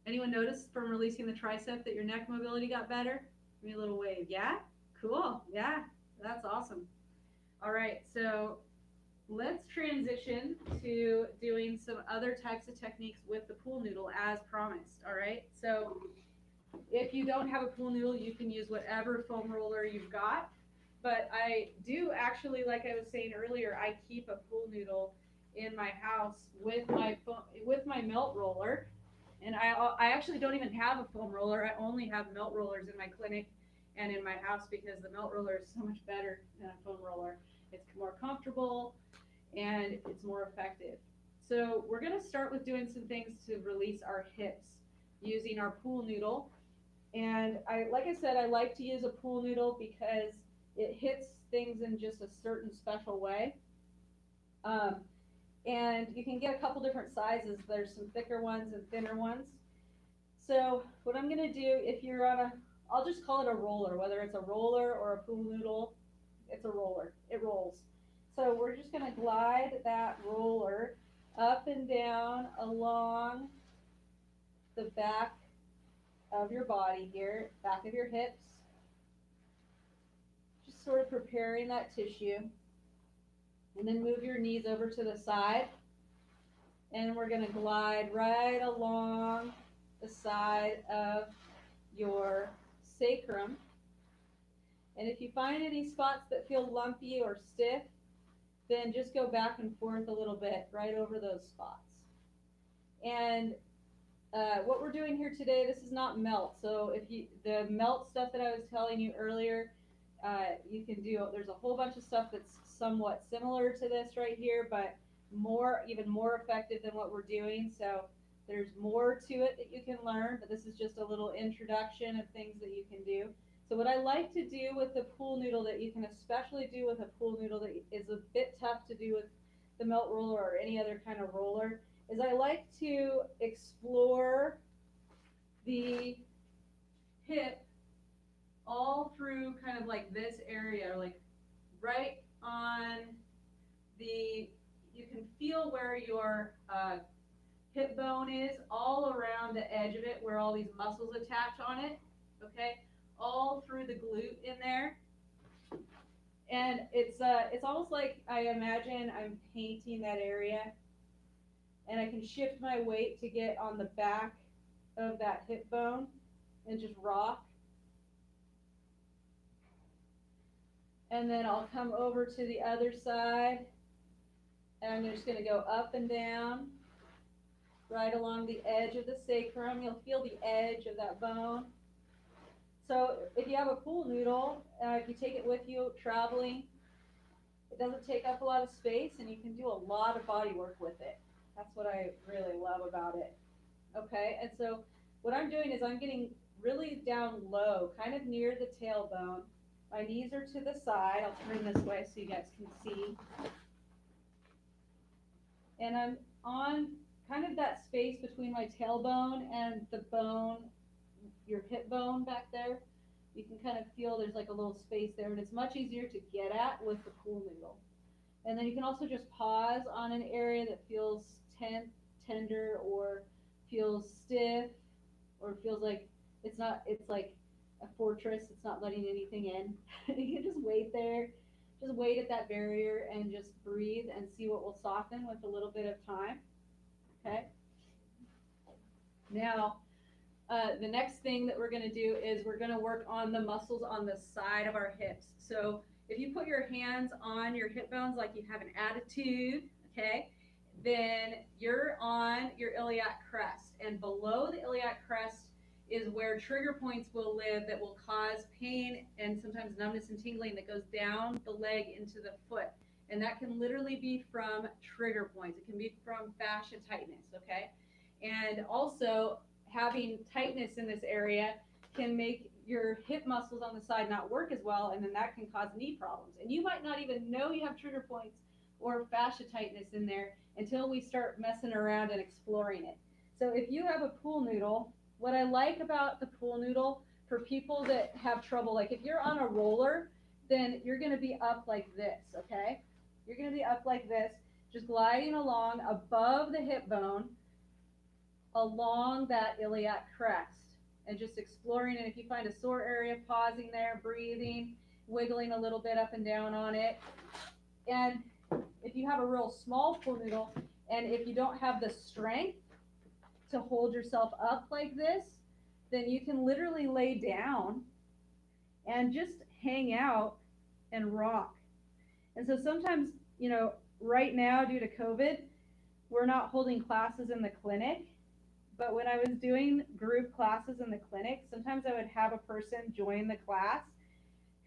Anyone notice from releasing the tricep that your neck mobility got better? Give me a little wave. Yeah? Cool. Yeah, that's awesome. All right, so let's transition to doing some other types of techniques with the pool noodle as promised. All right, so if you don't have a pool noodle, you can use whatever foam roller you've got. But I do actually, like I was saying earlier, I keep a pool noodle in my house with my melt roller. And I actually don't even have a foam roller. I only have melt rollers in my clinic and in my house, because the melt roller is so much better than a foam roller. It's more comfortable and it's more effective. So we're going to start with doing some things to release our hips using our pool noodle. And like I said, I like to use a pool noodle because it hits things in just a certain special way. And you can get a couple different sizes. There's some thicker ones and thinner ones. So what I'm going to do, if you're on I'll just call it a roller, whether it's a roller or a pool noodle, it's a roller. It rolls. So we're just going to glide that roller up and down along the back of your body here, back of your hips. Just sort of preparing that tissue. And then move your knees over to the side. And we're going to glide right along the side of your sacrum. And if you find any spots that feel lumpy or stiff, then just go back and forth a little bit right over those spots. And what we're doing here today, this is not melt. So if you, the melt stuff that I was telling you earlier, you can do, there's a whole bunch of stuff that's somewhat similar to this right here, but even more effective than what we're doing. So there's more to it that you can learn, but this is just a little introduction of things that you can do. So what I like to do with the pool noodle that you can especially do with a pool noodle that is a bit tough to do with the melt roller or any other kind of roller is I like to explore the hip all through kind of like this area, like right on the, you can feel where your hip bone is all around the edge of it where all these muscles attach on it, okay? All through the glute in there. And it's almost like I imagine I'm painting that area, and I can shift my weight to get on the back of that hip bone and just rock. And then I'll come over to the other side, and I'm just going to go up and down right along the edge of the sacrum. You'll feel the edge of that bone. So if you have a pool noodle, if you take it with you traveling, it doesn't take up a lot of space, and you can do a lot of body work with it. That's what I really love about it. Okay, and so what I'm doing is I'm getting really down low, kind of near the tailbone. My knees are to the side. I'll turn this way so you guys can see. And I'm on kind of that space between my tailbone and the bone, your hip bone back there. You can kind of feel there's like a little space there, and it's much easier to get at with the pool noodle. And then you can also just pause on an area that feels tender or feels stiff or feels like it's like a fortress, it's not letting anything in. You can just wait there, just wait at that barrier and just breathe and see what will soften with a little bit of time. Okay. Now, the next thing that we're going to do is we're going to work on the muscles on the side of our hips. So if you put your hands on your hip bones like you have an attitude, okay, then you're on your iliac crest. And below the iliac crest is where trigger points will live that will cause pain and sometimes numbness and tingling that goes down the leg into the foot. And that can literally be from trigger points. It can be from fascia tightness, okay? And also, having tightness in this area can make your hip muscles on the side not work as well, and then that can cause knee problems. And you might not even know you have trigger points or fascia tightness in there until we start messing around and exploring it. So if you have a pool noodle, what I like about the pool noodle for people that have trouble, like if you're on a roller, then you're going to be up like this, okay? You're going to be up like this, just gliding along above the hip bone, along that iliac crest, and just exploring it. If you find a sore area, pausing there, breathing, wiggling a little bit up and down on it. And if you have a real small pool noodle, and if you don't have the strength to hold yourself up like this, then you can literally lay down and just hang out and rock. And so sometimes, you know, right now due to COVID, we're not holding classes in the clinic. But when I was doing group classes in the clinic, sometimes I would have a person join the class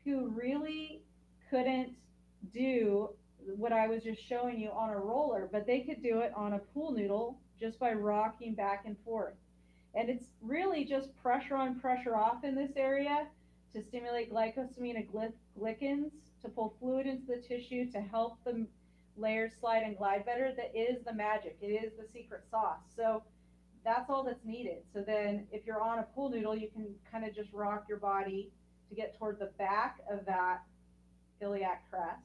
who really couldn't do what I was just showing you on a roller, but they could do it on a pool noodle just by rocking back and forth. And it's really just pressure on, pressure off in this area to stimulate glycans, to pull fluid into the tissue, to help the layers slide and glide better. That is the magic. It is the secret sauce. So that's all that's needed. So then if you're on a pool noodle, you can kind of just rock your body to get toward the back of that iliac crest.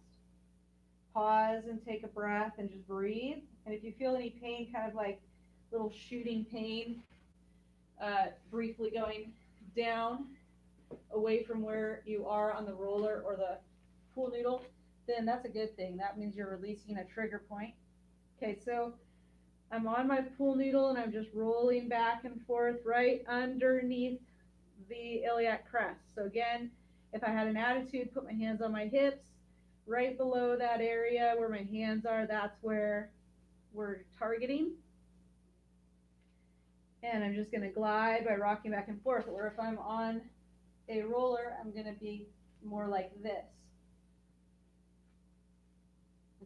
Pause and take a breath and just breathe. And if you feel any pain, kind of like little shooting pain, briefly going down away from where you are on the roller or the pool noodle, then that's a good thing. That means you're releasing a trigger point. Okay, so I'm on my pool noodle and I'm just rolling back and forth right underneath the iliac crest. So again, if I had an attitude, put my hands on my hips, right below that area where my hands are, that's where we're targeting. And I'm just going to glide by rocking back and forth. Or if I'm on a roller, I'm going to be more like this.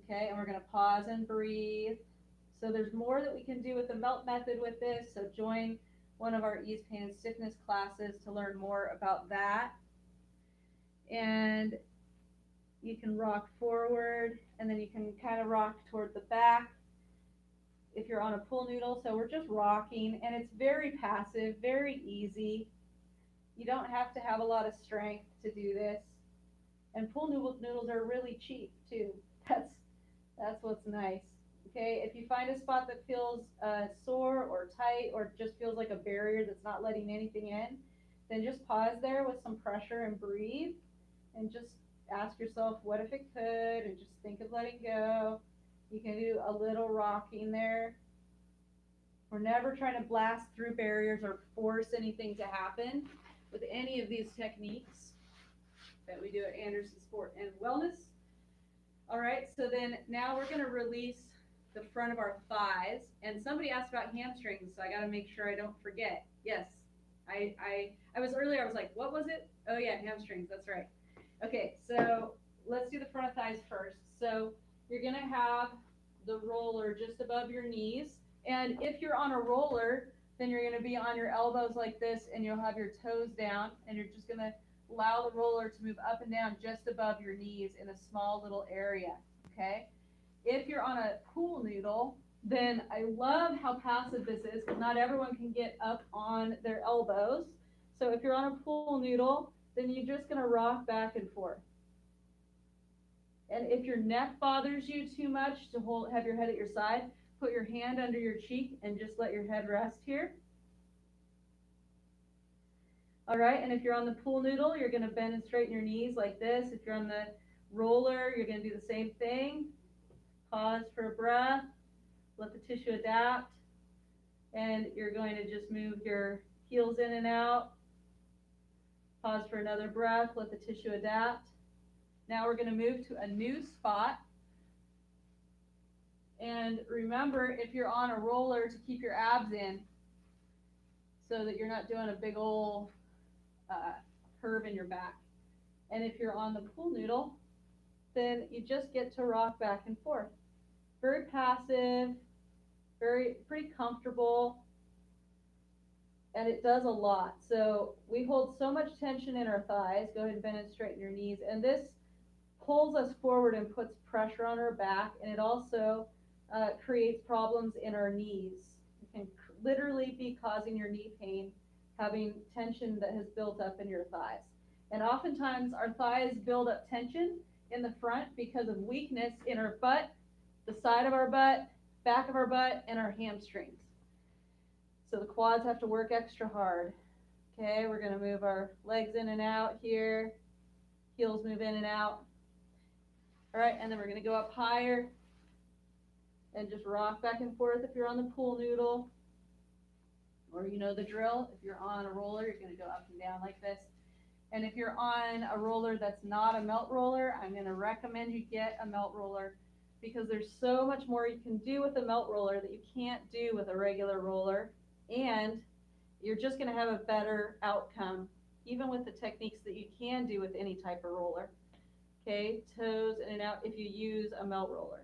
Okay, and we're going to pause and breathe. So there's more that we can do with the melt method with this. So join one of our ease, pain, and stiffness classes to learn more about that. And you can rock forward, and then you can kind of rock toward the back if you're on a pool noodle. So we're just rocking, and it's very passive, very easy. You don't have to have a lot of strength to do this. And pool noodles are really cheap too. That's what's nice. Okay, if you find a spot that feels sore or tight or just feels like a barrier that's not letting anything in, then just pause there with some pressure and breathe, and just ask yourself, what if it could, and just think of letting go. You can do a little rocking there. We're never trying to blast through barriers or force anything to happen with any of these techniques that we do at Anderson Sport and Wellness. All right, so then now we're going to release the front of our thighs. And somebody asked about hamstrings, so I got to make sure I don't forget. Yes, I was earlier, I was like, what was it? Oh yeah, hamstrings, that's right. Okay, so let's do the front of thighs first. So you're going to have the roller just above your knees. And if you're on a roller, then you're going to be on your elbows like this, and you'll have your toes down, and you're just going to allow the roller to move up and down just above your knees in a small little area, okay? If you're on a pool noodle, then I love how passive this is, because not everyone can get up on their elbows. So if you're on a pool noodle, then you're just going to rock back and forth. And if your neck bothers you too much to have your head at your side, put your hand under your cheek and just let your head rest here. All right, and if you're on the pool noodle, you're going to bend and straighten your knees like this. If you're on the roller, you're going to do the same thing. Pause for a breath, let the tissue adapt, and you're going to just move your heels in and out. Pause for another breath, let the tissue adapt. Now we're going to move to a new spot. And remember, if you're on a roller, to keep your abs in so that you're not doing a big old curve in your back. And if you're on the pool noodle, then you just get to rock back and forth. Very passive, pretty comfortable, and it does a lot. So we hold so much tension in our thighs. Go ahead and bend and straighten your knees. And this pulls us forward and puts pressure on our back, and it also creates problems in our knees. It can literally be causing your knee pain, having tension that has built up in your thighs. And oftentimes our thighs build up tension in the front because of weakness in our butt, the side of our butt, back of our butt, and our hamstrings. So the quads have to work extra hard. Okay, we're going to move our legs in and out here, heels move in and out. All right, and then we're going to go up higher and just rock back and forth if you're on the pool noodle. Or you know the drill, if you're on a roller, you're going to go up and down like this. And if you're on a roller that's not a melt roller, I'm going to recommend you get a melt roller, because there's so much more you can do with a melt roller that you can't do with a regular roller. And you're just going to have a better outcome, even with the techniques that you can do with any type of roller. Okay, toes in and out if you use a melt roller.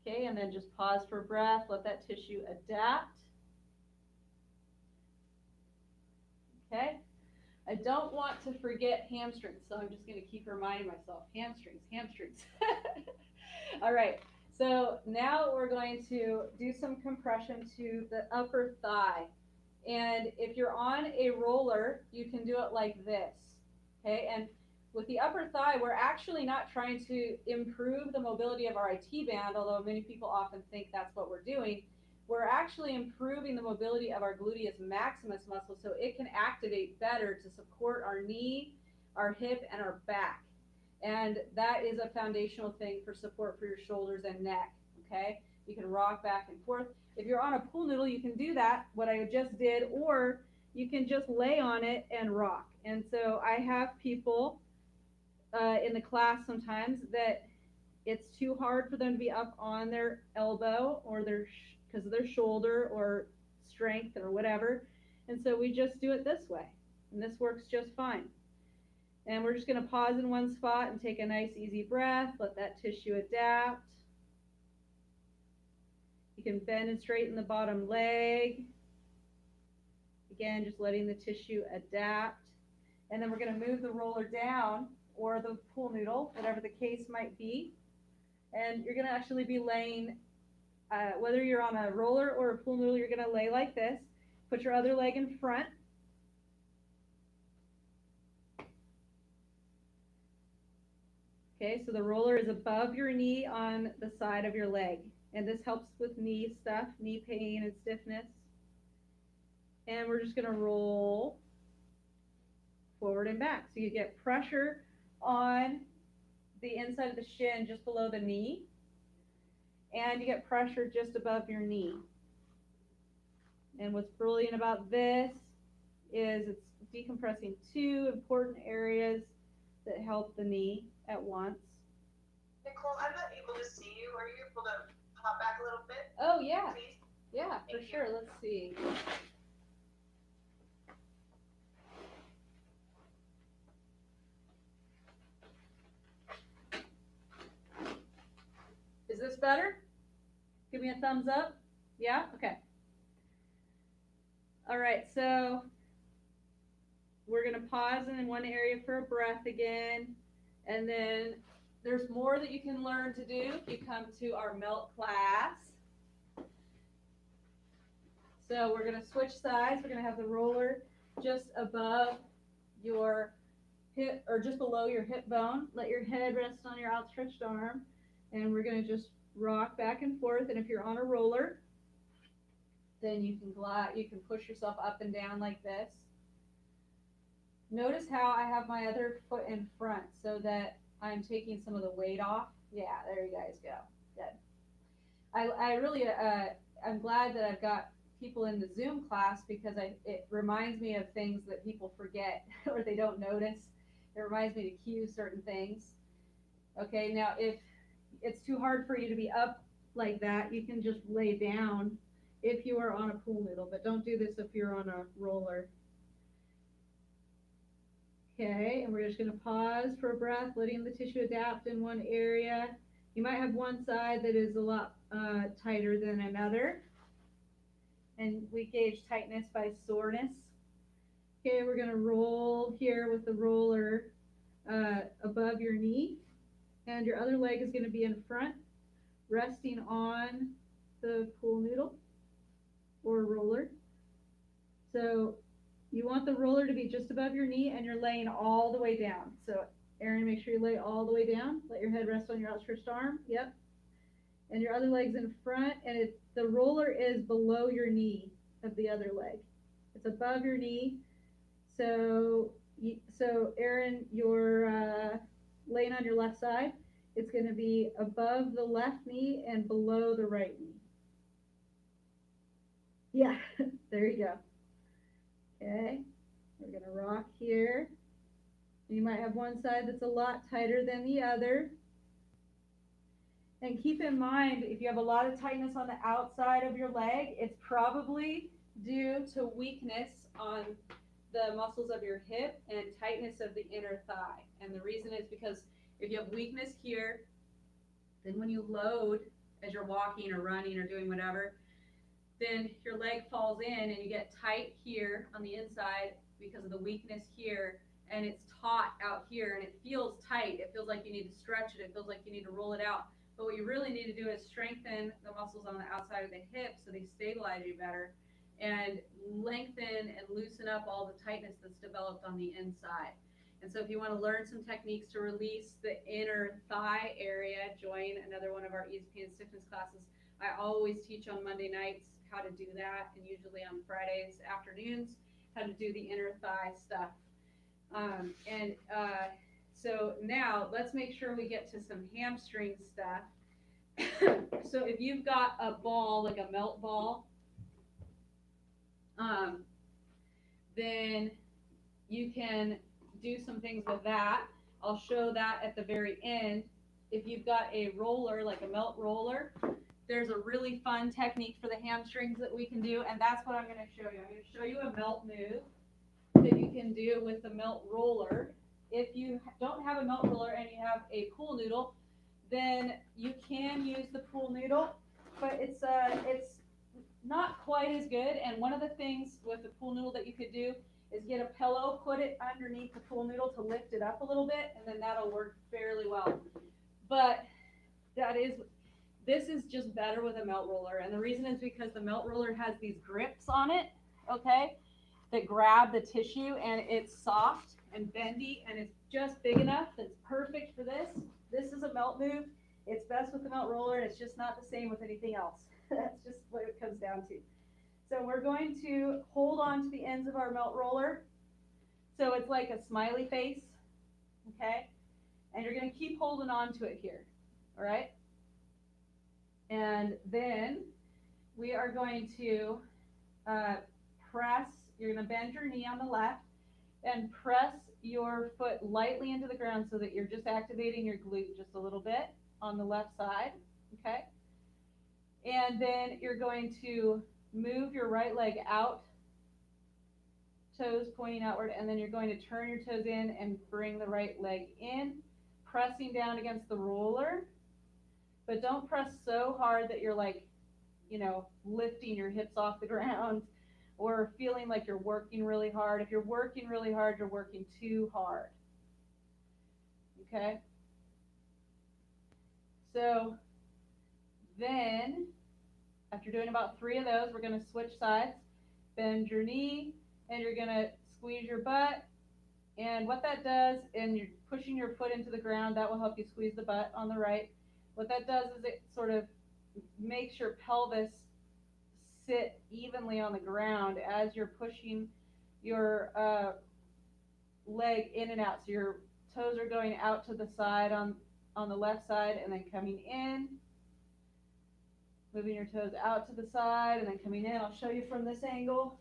Okay, and then just pause for breath, let that tissue adapt. Okay, I don't want to forget hamstrings, so I'm just going to keep reminding myself, hamstrings, hamstrings. All right, so now we're going to do some compression to the upper thigh. And if you're on a roller, you can do it like this, okay? And with the upper thigh, we're actually not trying to improve the mobility of our IT band, although many people often think that's what we're doing. We're actually improving the mobility of our gluteus maximus muscle so it can activate better to support our knee, our hip, and our back. And that is a foundational thing for support for your shoulders and neck, okay? You can rock back and forth. If you're on a pool noodle, you can do that, what I just did, or you can just lay on it and rock. And so I have people in the class sometimes that it's too hard for them to be up on their elbow or their because of their shoulder or strength or whatever. And so we just do it this way. And this works just fine. And we're just going to pause in one spot and take a nice easy breath. Let that tissue adapt. You can bend and straighten the bottom leg. Again, just letting the tissue adapt. And then we're going to move the roller down, or the pool noodle, whatever the case might be. And you're going to actually be laying, whether you're on a roller or a pool noodle, you're going to lay like this. Put your other leg in front. Okay, so the roller is above your knee on the side of your leg. And this helps with knee stuff, knee pain and stiffness. And we're just going to roll forward and back. So you get pressure on the inside of the shin just below the knee. And you get pressure just above your knee. And what's brilliant about this is it's decompressing two important areas that help the knee at once. Nicole, I'm not able to see you. Are you able to pop back a little bit? Oh, yeah. Please? Yeah, for sure. Let's see. Is this better? Give me a thumbs up. Yeah? Okay. All right, so we're going to pause in one area for a breath again. And then there's more that you can learn to do if you come to our melt class. So we're going to switch sides. We're going to have the roller just above your hip, or just below your hip bone. Let your head rest on your outstretched arm. And we're going to just rock back and forth. And if you're on a roller, then you can glide, you can push yourself up and down like this. Notice how I have my other foot in front so that I'm taking some of the weight off. Yeah, there you guys go. Good. I really, I'm glad that I've got people in the Zoom class because it reminds me of things that people forget or they don't notice. It reminds me to cue certain things. Okay, now if it's too hard for you to be up like that, you can just lay down if you are on a pool noodle, but don't do this if you're on a roller. Okay, and we're just going to pause for a breath, letting the tissue adapt in one area. You might have one side that is a lot tighter than another. And we gauge tightness by soreness. Okay, we're going to roll here with the roller above your knee. And your other leg is going to be in front, resting on the pool noodle or roller. So you want the roller to be just above your knee and you're laying all the way down. So Erin, make sure you lay all the way down. Let your head rest on your outstretched arm. Yep. And your other leg's in front, and the roller is below your knee of the other leg. It's above your knee. So Erin, you're laying on your left side. It's going to be above the left knee and below the right knee. Yeah, there you go. Okay, we're going to rock here. You might have one side that's a lot tighter than the other. And keep in mind, if you have a lot of tightness on the outside of your leg, it's probably due to weakness on the muscles of your hip and tightness of the inner thigh. And the reason is because if you have weakness here, then when you load as you're walking or running or doing whatever, then your leg falls in and you get tight here on the inside because of the weakness here, and it's taut out here and it feels tight. It feels like you need to stretch it. It feels like you need to roll it out. But what you really need to do is strengthen the muscles on the outside of the hips so they stabilize you better, and lengthen and loosen up all the tightness that's developed on the inside. And so if you want to learn some techniques to release the inner thigh area, join another one of our ease, pain, and stiffness classes. I always teach on Monday nights how to do that, and usually on Fridays afternoons how to do the inner thigh stuff. So now let's make sure we get to some hamstring stuff. So if you've got a ball, like a melt ball, then you can do some things with that. I'll show that at the very end. If you've got a roller, like a melt roller, there's a really fun technique for the hamstrings that we can do, and that's what I'm going to show you. I'm going to show you a melt move that you can do with the melt roller. If you don't have a melt roller and you have a pool noodle, then you can use the pool noodle, but it's not quite as good. And one of the things with the pool noodle that you could do is get a pillow, put it underneath the pool noodle to lift it up a little bit, and then that'll work fairly well. But this is just better with a melt roller, and the reason is because the melt roller has these grips on it, okay, that grab the tissue, and it's soft and bendy, and it's just big enough that's perfect for this. This is a melt move. It's best with the melt roller, and it's just not the same with anything else. That's just what it comes down to. So we're going to hold on to the ends of our melt roller. So it's like a smiley face, okay? And you're going to keep holding on to it here, all right? And then we are going to press, you're going to bend your knee on the left and press your foot lightly into the ground so that you're just activating your glute just a little bit on the left side, okay? And then you're going to move your right leg out, toes pointing outward, and then you're going to turn your toes in and bring the right leg in, pressing down against the roller, but don't press so hard that you're like, lifting your hips off the ground or feeling like you're working really hard. If you're working really hard, you're working too hard. Okay? So then, after doing about 3 of those, we're going to switch sides. Bend your knee, and you're going to squeeze your butt. And what that does, and you're pushing your foot into the ground, that will help you squeeze the butt on the right. What that does is it sort of makes your pelvis sit evenly on the ground as you're pushing your leg in and out. So your toes are going out to the side on the left side and then coming in. Moving your toes out to the side and then coming in. I'll show you from this angle.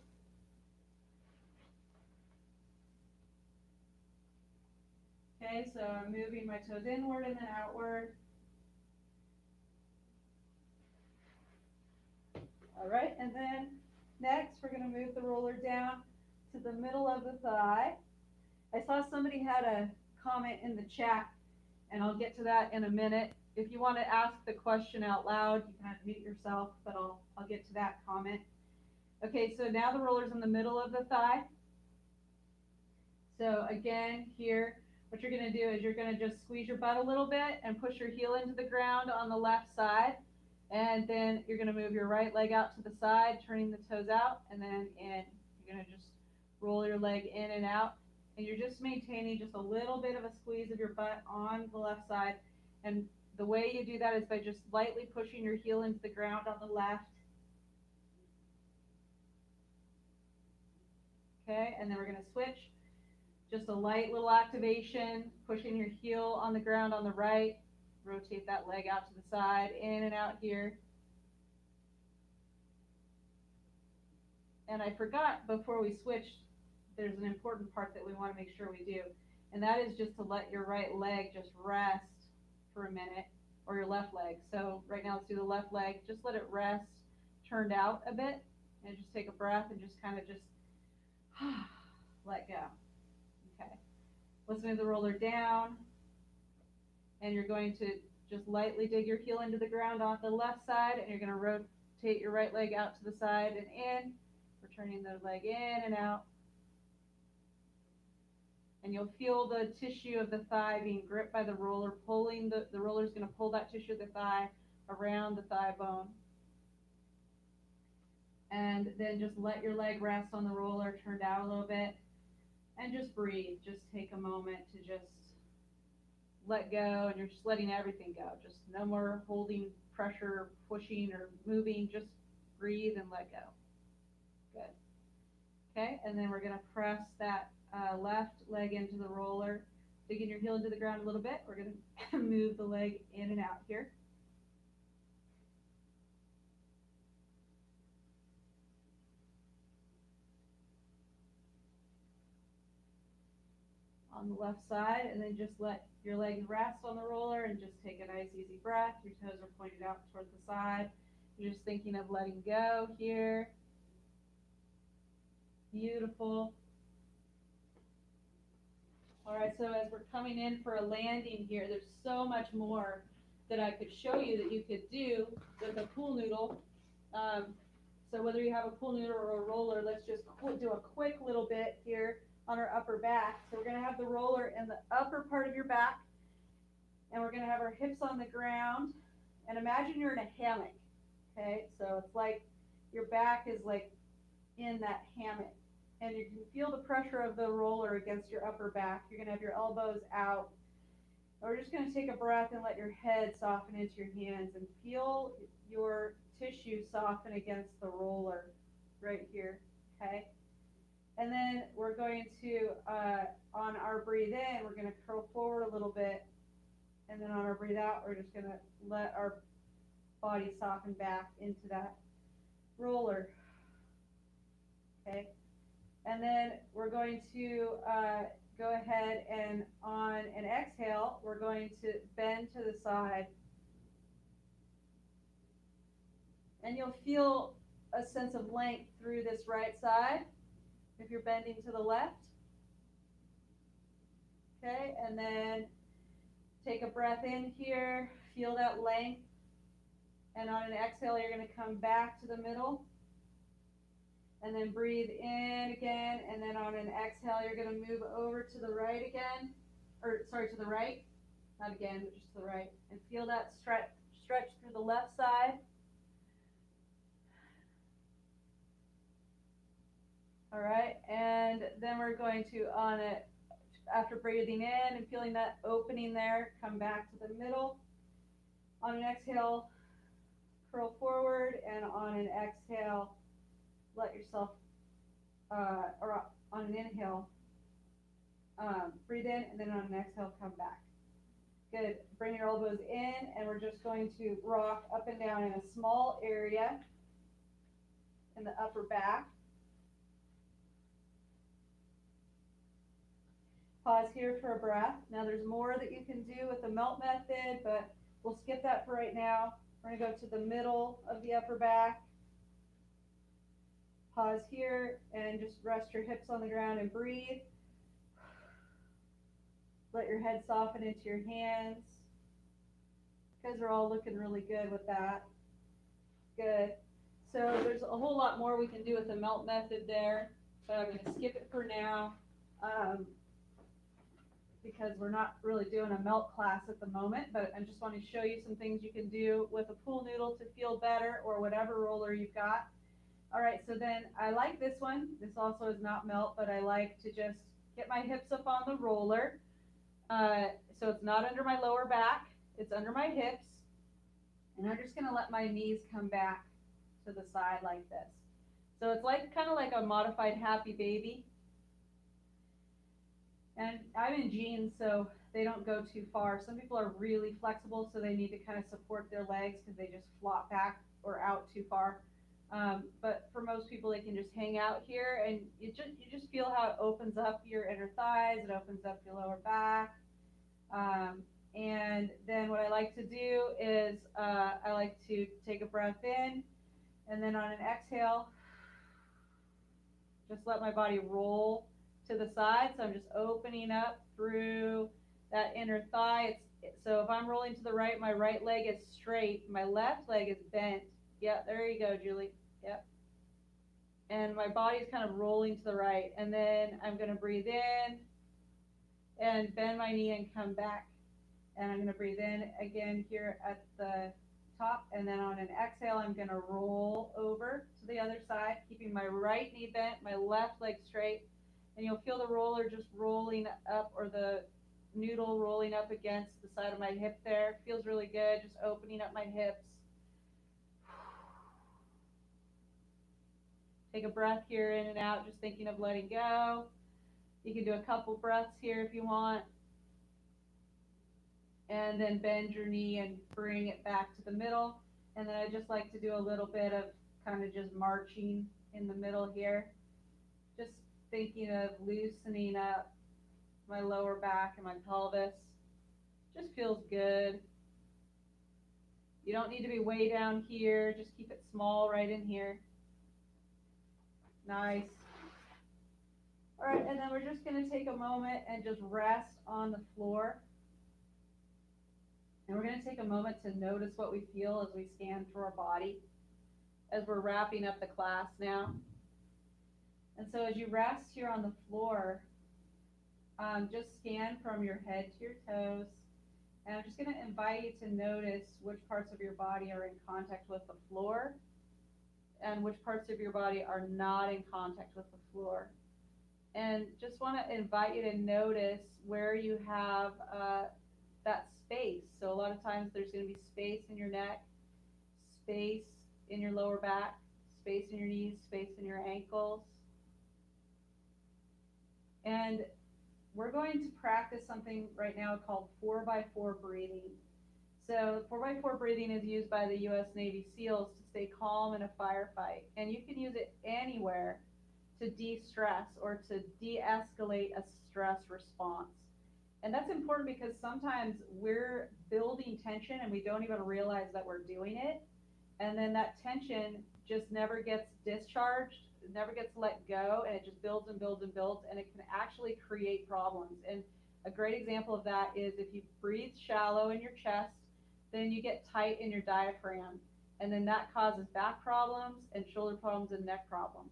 Okay, so I'm moving my toes inward and then outward. All right, and then next we're going to move the roller down to the middle of the thigh. I saw somebody had a comment in the chat, and I'll get to that in a minute. If you want to ask the question out loud, you can unmute yourself, but I'll get to that comment. Okay, so now the roller's in the middle of the thigh. So again, here, what you're going to do is you're going to just squeeze your butt a little bit and push your heel into the ground on the left side. And then you're going to move your right leg out to the side, turning the toes out, and then in. You're going to just roll your leg in and out. And you're just maintaining just a little bit of a squeeze of your butt on the left side. And the way you do that is by just lightly pushing your heel into the ground on the left. Okay, and then we're going to switch. Just a light little activation, pushing your heel on the ground on the right. Rotate that leg out to the side, in and out here. And I forgot before we switched, there's an important part that we want to make sure we do. And that is just to let your right leg just rest for a minute, or your left leg. So right now, let's do the left leg. Just let it rest, turned out a bit, and just take a breath and just kind of just let go. Okay. Let's move the roller down. And you're going to just lightly dig your heel into the ground on the left side, and you're going to rotate your right leg out to the side and in, returning the leg in and out. And you'll feel the tissue of the thigh being gripped by the roller, pulling the roller is going to pull that tissue of the thigh around the thigh bone. And then just let your leg rest on the roller, turned out a little bit, and just breathe. Just take a moment to just let go, and you're just letting everything go. Just no more holding pressure, pushing, or moving. Just breathe and let go. Good. Okay, and then we're going to press that left leg into the roller, digging your heel into the ground a little bit. We're going to move the leg in and out here. on the left side, and then just let your legs rest on the roller and just take a nice easy breath. Your toes are pointed out toward the side. You're just thinking of letting go here. Beautiful. All right, so as we're coming in for a landing here, there's so much more that I could show you that you could do with a pool noodle. So whether you have a pool noodle or a roller, let's just do a quick little bit here on our upper back. So we're going to have the roller in the upper part of your back, and we're going to have our hips on the ground. And imagine you're in a hammock, okay? So it's like your back is like in that hammock, and you can feel the pressure of the roller against your upper back. You're going to have your elbows out. We're just going to take a breath and let your head soften into your hands and feel your tissue soften against the roller right here, okay? And then we're going to, on our breathe in, we're going to curl forward a little bit. And then on our breathe out, we're just going to let our body soften back into that roller, okay? And then we're going to go ahead and on an exhale, we're going to bend to the side. And you'll feel a sense of length through this right side if you're bending to the left. Okay, and then take a breath in here, feel that length. And on an exhale, you're going to come back to the middle. And then breathe in again, and then on an exhale, you're going to move over to the right again, or sorry, to the right, not again, but just to the right, and feel that stretch through the left side. All right, and then we're going to, on it, after breathing in and feeling that opening there, come back to the middle. On an exhale, curl forward, and on an exhale, let yourself, or on an inhale, breathe in, and then on an exhale, come back. Good. Bring your elbows in, and we're just going to rock up and down in a small area in the upper back. Pause here for a breath. Now there's more that you can do with the melt method, but we'll skip that for right now. We're going to go to the middle of the upper back. Pause here and just rest your hips on the ground and breathe. Let your head soften into your hands. You guys are all looking really good with that. Good. So there's a whole lot more we can do with the melt method there, but I'm going to skip it for now because we're not really doing a melt class at the moment, but I just want to show you some things you can do with a pool noodle to feel better, or whatever roller you've got. All right, so then I like this one. This also is not melt, but I like to just get my hips up on the roller. So it's not under my lower back, it's under my hips. And I'm just gonna let my knees come back to the side like this. So it's like kind of like a modified happy baby. And I'm in jeans, so they don't go too far. Some people are really flexible, so they need to kind of support their legs because they just flop back or out too far. But for most people, they can just hang out here, and you just feel how it opens up your inner thighs, it opens up your lower back. And then what I like to do is I like to take a breath in, and then on an exhale, just let my body roll to the side. So I'm just opening up through that inner thigh. So if I'm rolling to the right, my right leg is straight, my left leg is bent. Yeah, there you go, Julie. Yep. And my body's kind of rolling to the right. And then I'm going to breathe in and bend my knee and come back. And I'm going to breathe in again here at the top. And then on an exhale, I'm going to roll over to the other side, keeping my right knee bent, my left leg straight. And you'll feel the roller just rolling up, or the noodle rolling up against the side of my hip there. Feels really good, just opening up my hips. Take a breath here in and out, just thinking of letting go. You can do a couple breaths here if you want. And then bend your knee and bring it back to the middle. And then I just like to do a little bit of kind of just marching in the middle here. Just thinking of loosening up, my lower back and my pelvis. Just feels good. You don't need to be way down here. Just keep it small right in here. Nice. All right, and then we're just going to take a moment and just rest on the floor. And we're going to take a moment to notice what we feel as we scan through our body as we're wrapping up the class now. And so as you rest here on the floor, just scan from your head to your toes. And I'm just going to invite you to notice which parts of your body are in contact with the floor and which parts of your body are not in contact with the floor. And just want to invite you to notice where you have that space. So a lot of times there's going to be space in your neck, space in your lower back, space in your knees, space in your ankles. And we're going to practice something right now called 4x4 breathing. So 4x4 breathing is used by the U.S. Navy SEALs to stay calm in a firefight. And you can use it anywhere to de-stress or to de-escalate a stress response. And that's important because sometimes we're building tension and we don't even realize that we're doing it. And then that tension just never gets discharged, it never gets let go, and it just builds and builds and builds, and it can actually create problems. And a great example of that is if you breathe shallow in your chest, then you get tight in your diaphragm. And then that causes back problems and shoulder problems and neck problems.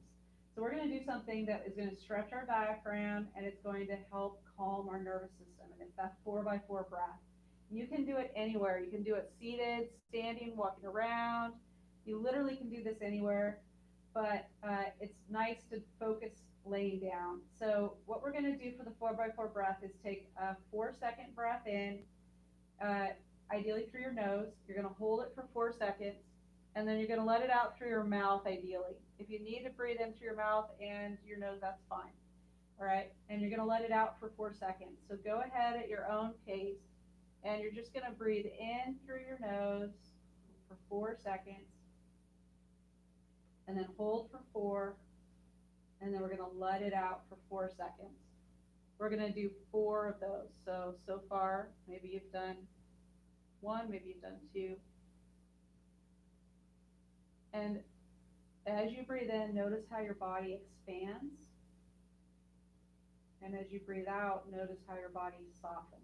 So we're going to do something that is going to stretch our diaphragm, and it's going to help calm our nervous system. And it's that 4x4 breath. You can do it anywhere. You can do it seated, standing, walking around. You literally can do this anywhere, but it's nice to focus laying down. So what we're going to do for the 4x4 breath is take a 4-second breath in, ideally through your nose. You're going to hold it for 4 seconds, and then you're going to let it out through your mouth, ideally. If you need to breathe in through your mouth and your nose, that's fine. All right, and you're going to let it out for 4 seconds. So go ahead at your own pace, and you're just going to breathe in through your nose for 4 seconds, and then hold for 4, and then we're going to let it out for 4 seconds. We're going to do 4 of those. So far, maybe you've done 1, maybe you've done 2. And as you breathe in, notice how your body expands. And as you breathe out, notice how your body softens.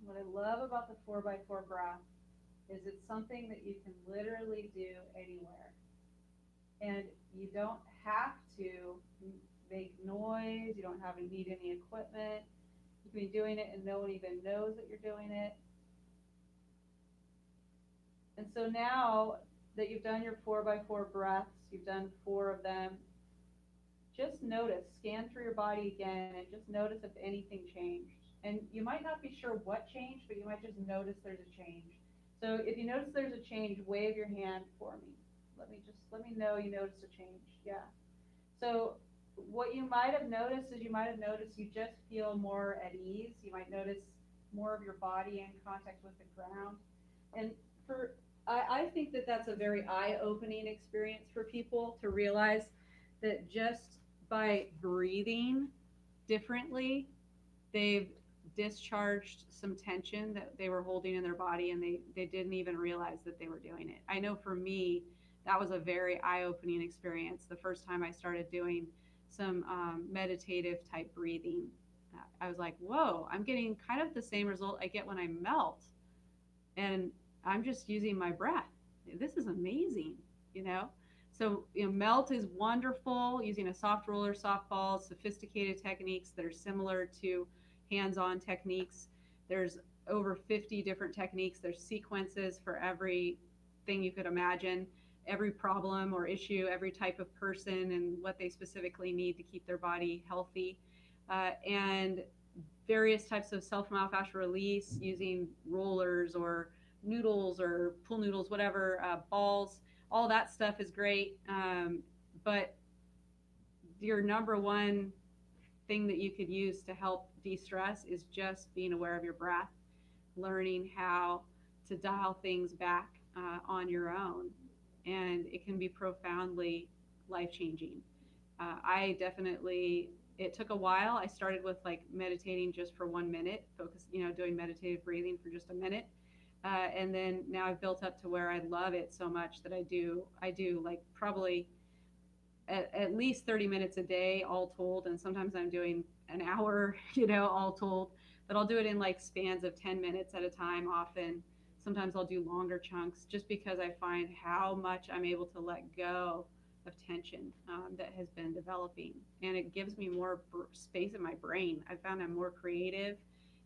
What I love about the 4x4 breath is it's something that you can literally do anywhere. And you don't have to make noise, you don't have to need any equipment. You can be doing it and no one even knows that you're doing it. And so now that you've done your 4x4 breaths, you've done 4 of them, just notice, scan through your body again and just notice if anything changed. And you might not be sure what changed, but you might just notice there's a change. So if you notice there's a change, wave your hand for me. Let me know you noticed a change. Yeah. So what you might have noticed is you just feel more at ease. You might notice more of your body in contact with the ground. And I think that that's a very eye-opening experience for people to realize that just by breathing differently, they've discharged some tension that they were holding in their body, and they didn't even realize that they were doing it. I know for me, that was a very eye-opening experience the first time I started doing some meditative type breathing. I was like, whoa, I'm getting kind of the same result I get when I melt. And I'm just using my breath. This is amazing, you know? So, melt is wonderful, using a soft roller, soft balls, sophisticated techniques that are similar to hands-on techniques. There's over 50 different techniques. There's sequences for everything you could imagine, every problem or issue, every type of person and what they specifically need to keep their body healthy. And various types of self-myofascial release using rollers or noodles or pool noodles, whatever, balls, all that stuff is great. But your number one thing that you could use to help de-stress is just being aware of your breath. learning how to dial things back on your own. And it can be profoundly life changing. I definitely, it took a while. I started with like meditating just for 1 minute, doing meditative breathing for just a minute. And then now I've built up to where I love it so much that I do like probably at least 30 minutes a day, all told. And sometimes I'm doing an hour, all told. But I'll do it in like spans of 10 minutes at a time often. Sometimes I'll do longer chunks just because I find how much I'm able to let go of tension that has been developing. And it gives me more space in my brain. I found I'm more creative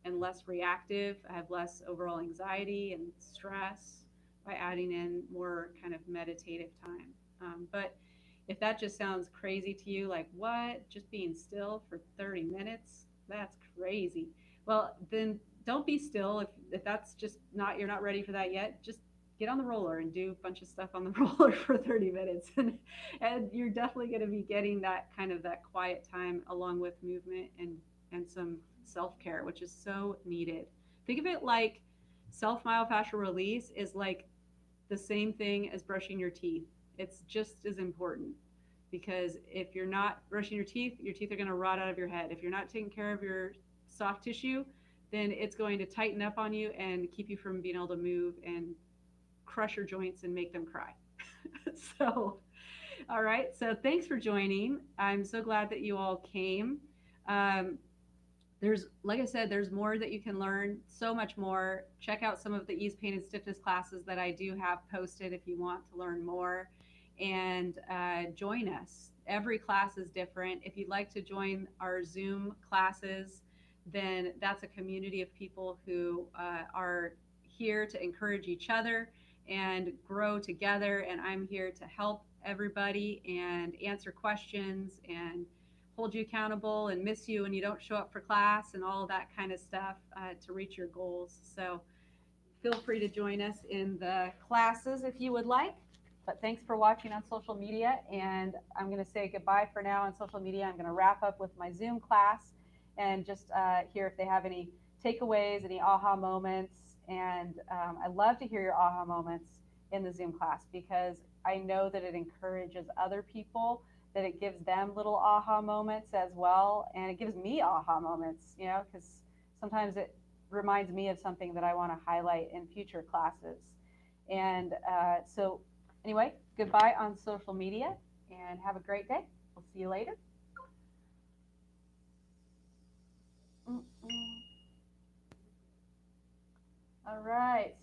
and less reactive. I have less overall anxiety and stress by adding in more kind of meditative time. But if that just sounds crazy to you, like what? Just being still for 30 minutes? That's crazy. Well, then don't be still if that's just not, you're not ready for that yet. Just get on the roller and do a bunch of stuff on the roller for 30 minutes. And you're definitely going to be getting that kind of that quiet time along with movement and some self-care, which is so needed. Think of it like self-myofascial release is like the same thing as brushing your teeth. It's just as important because if you're not brushing your teeth are going to rot out of your head. If you're not taking care of your soft tissue, then it's going to tighten up on you and keep you from being able to move and crush your joints and make them cry. So, all right. So, thanks for joining. I'm so glad that you all came. Um, there's, like I said, there's more that you can learn, so much more. Check out some of the ease, pain, and stiffness classes that I do have posted if you want to learn more. And join us. Every class is different. If you'd like to join our Zoom classes, then that's a community of people who are here to encourage each other and grow together. And I'm here to help everybody and answer questions and hold you accountable and miss you when you don't show up for class and all that kind of stuff to reach your goals. So feel free to join us in the classes if you would like. But thanks for watching on social media. And I'm going to say goodbye for now on social media. I'm going to wrap up with my Zoom class and just hear if they have any takeaways, any aha moments. And I love to hear your aha moments in the Zoom class because I know that it encourages other people, that it gives them little aha moments as well. And it gives me aha moments, because sometimes it reminds me of something that I want to highlight in future classes. And so anyway, goodbye on social media and have a great day. We'll see you later. Mm-mm. All right.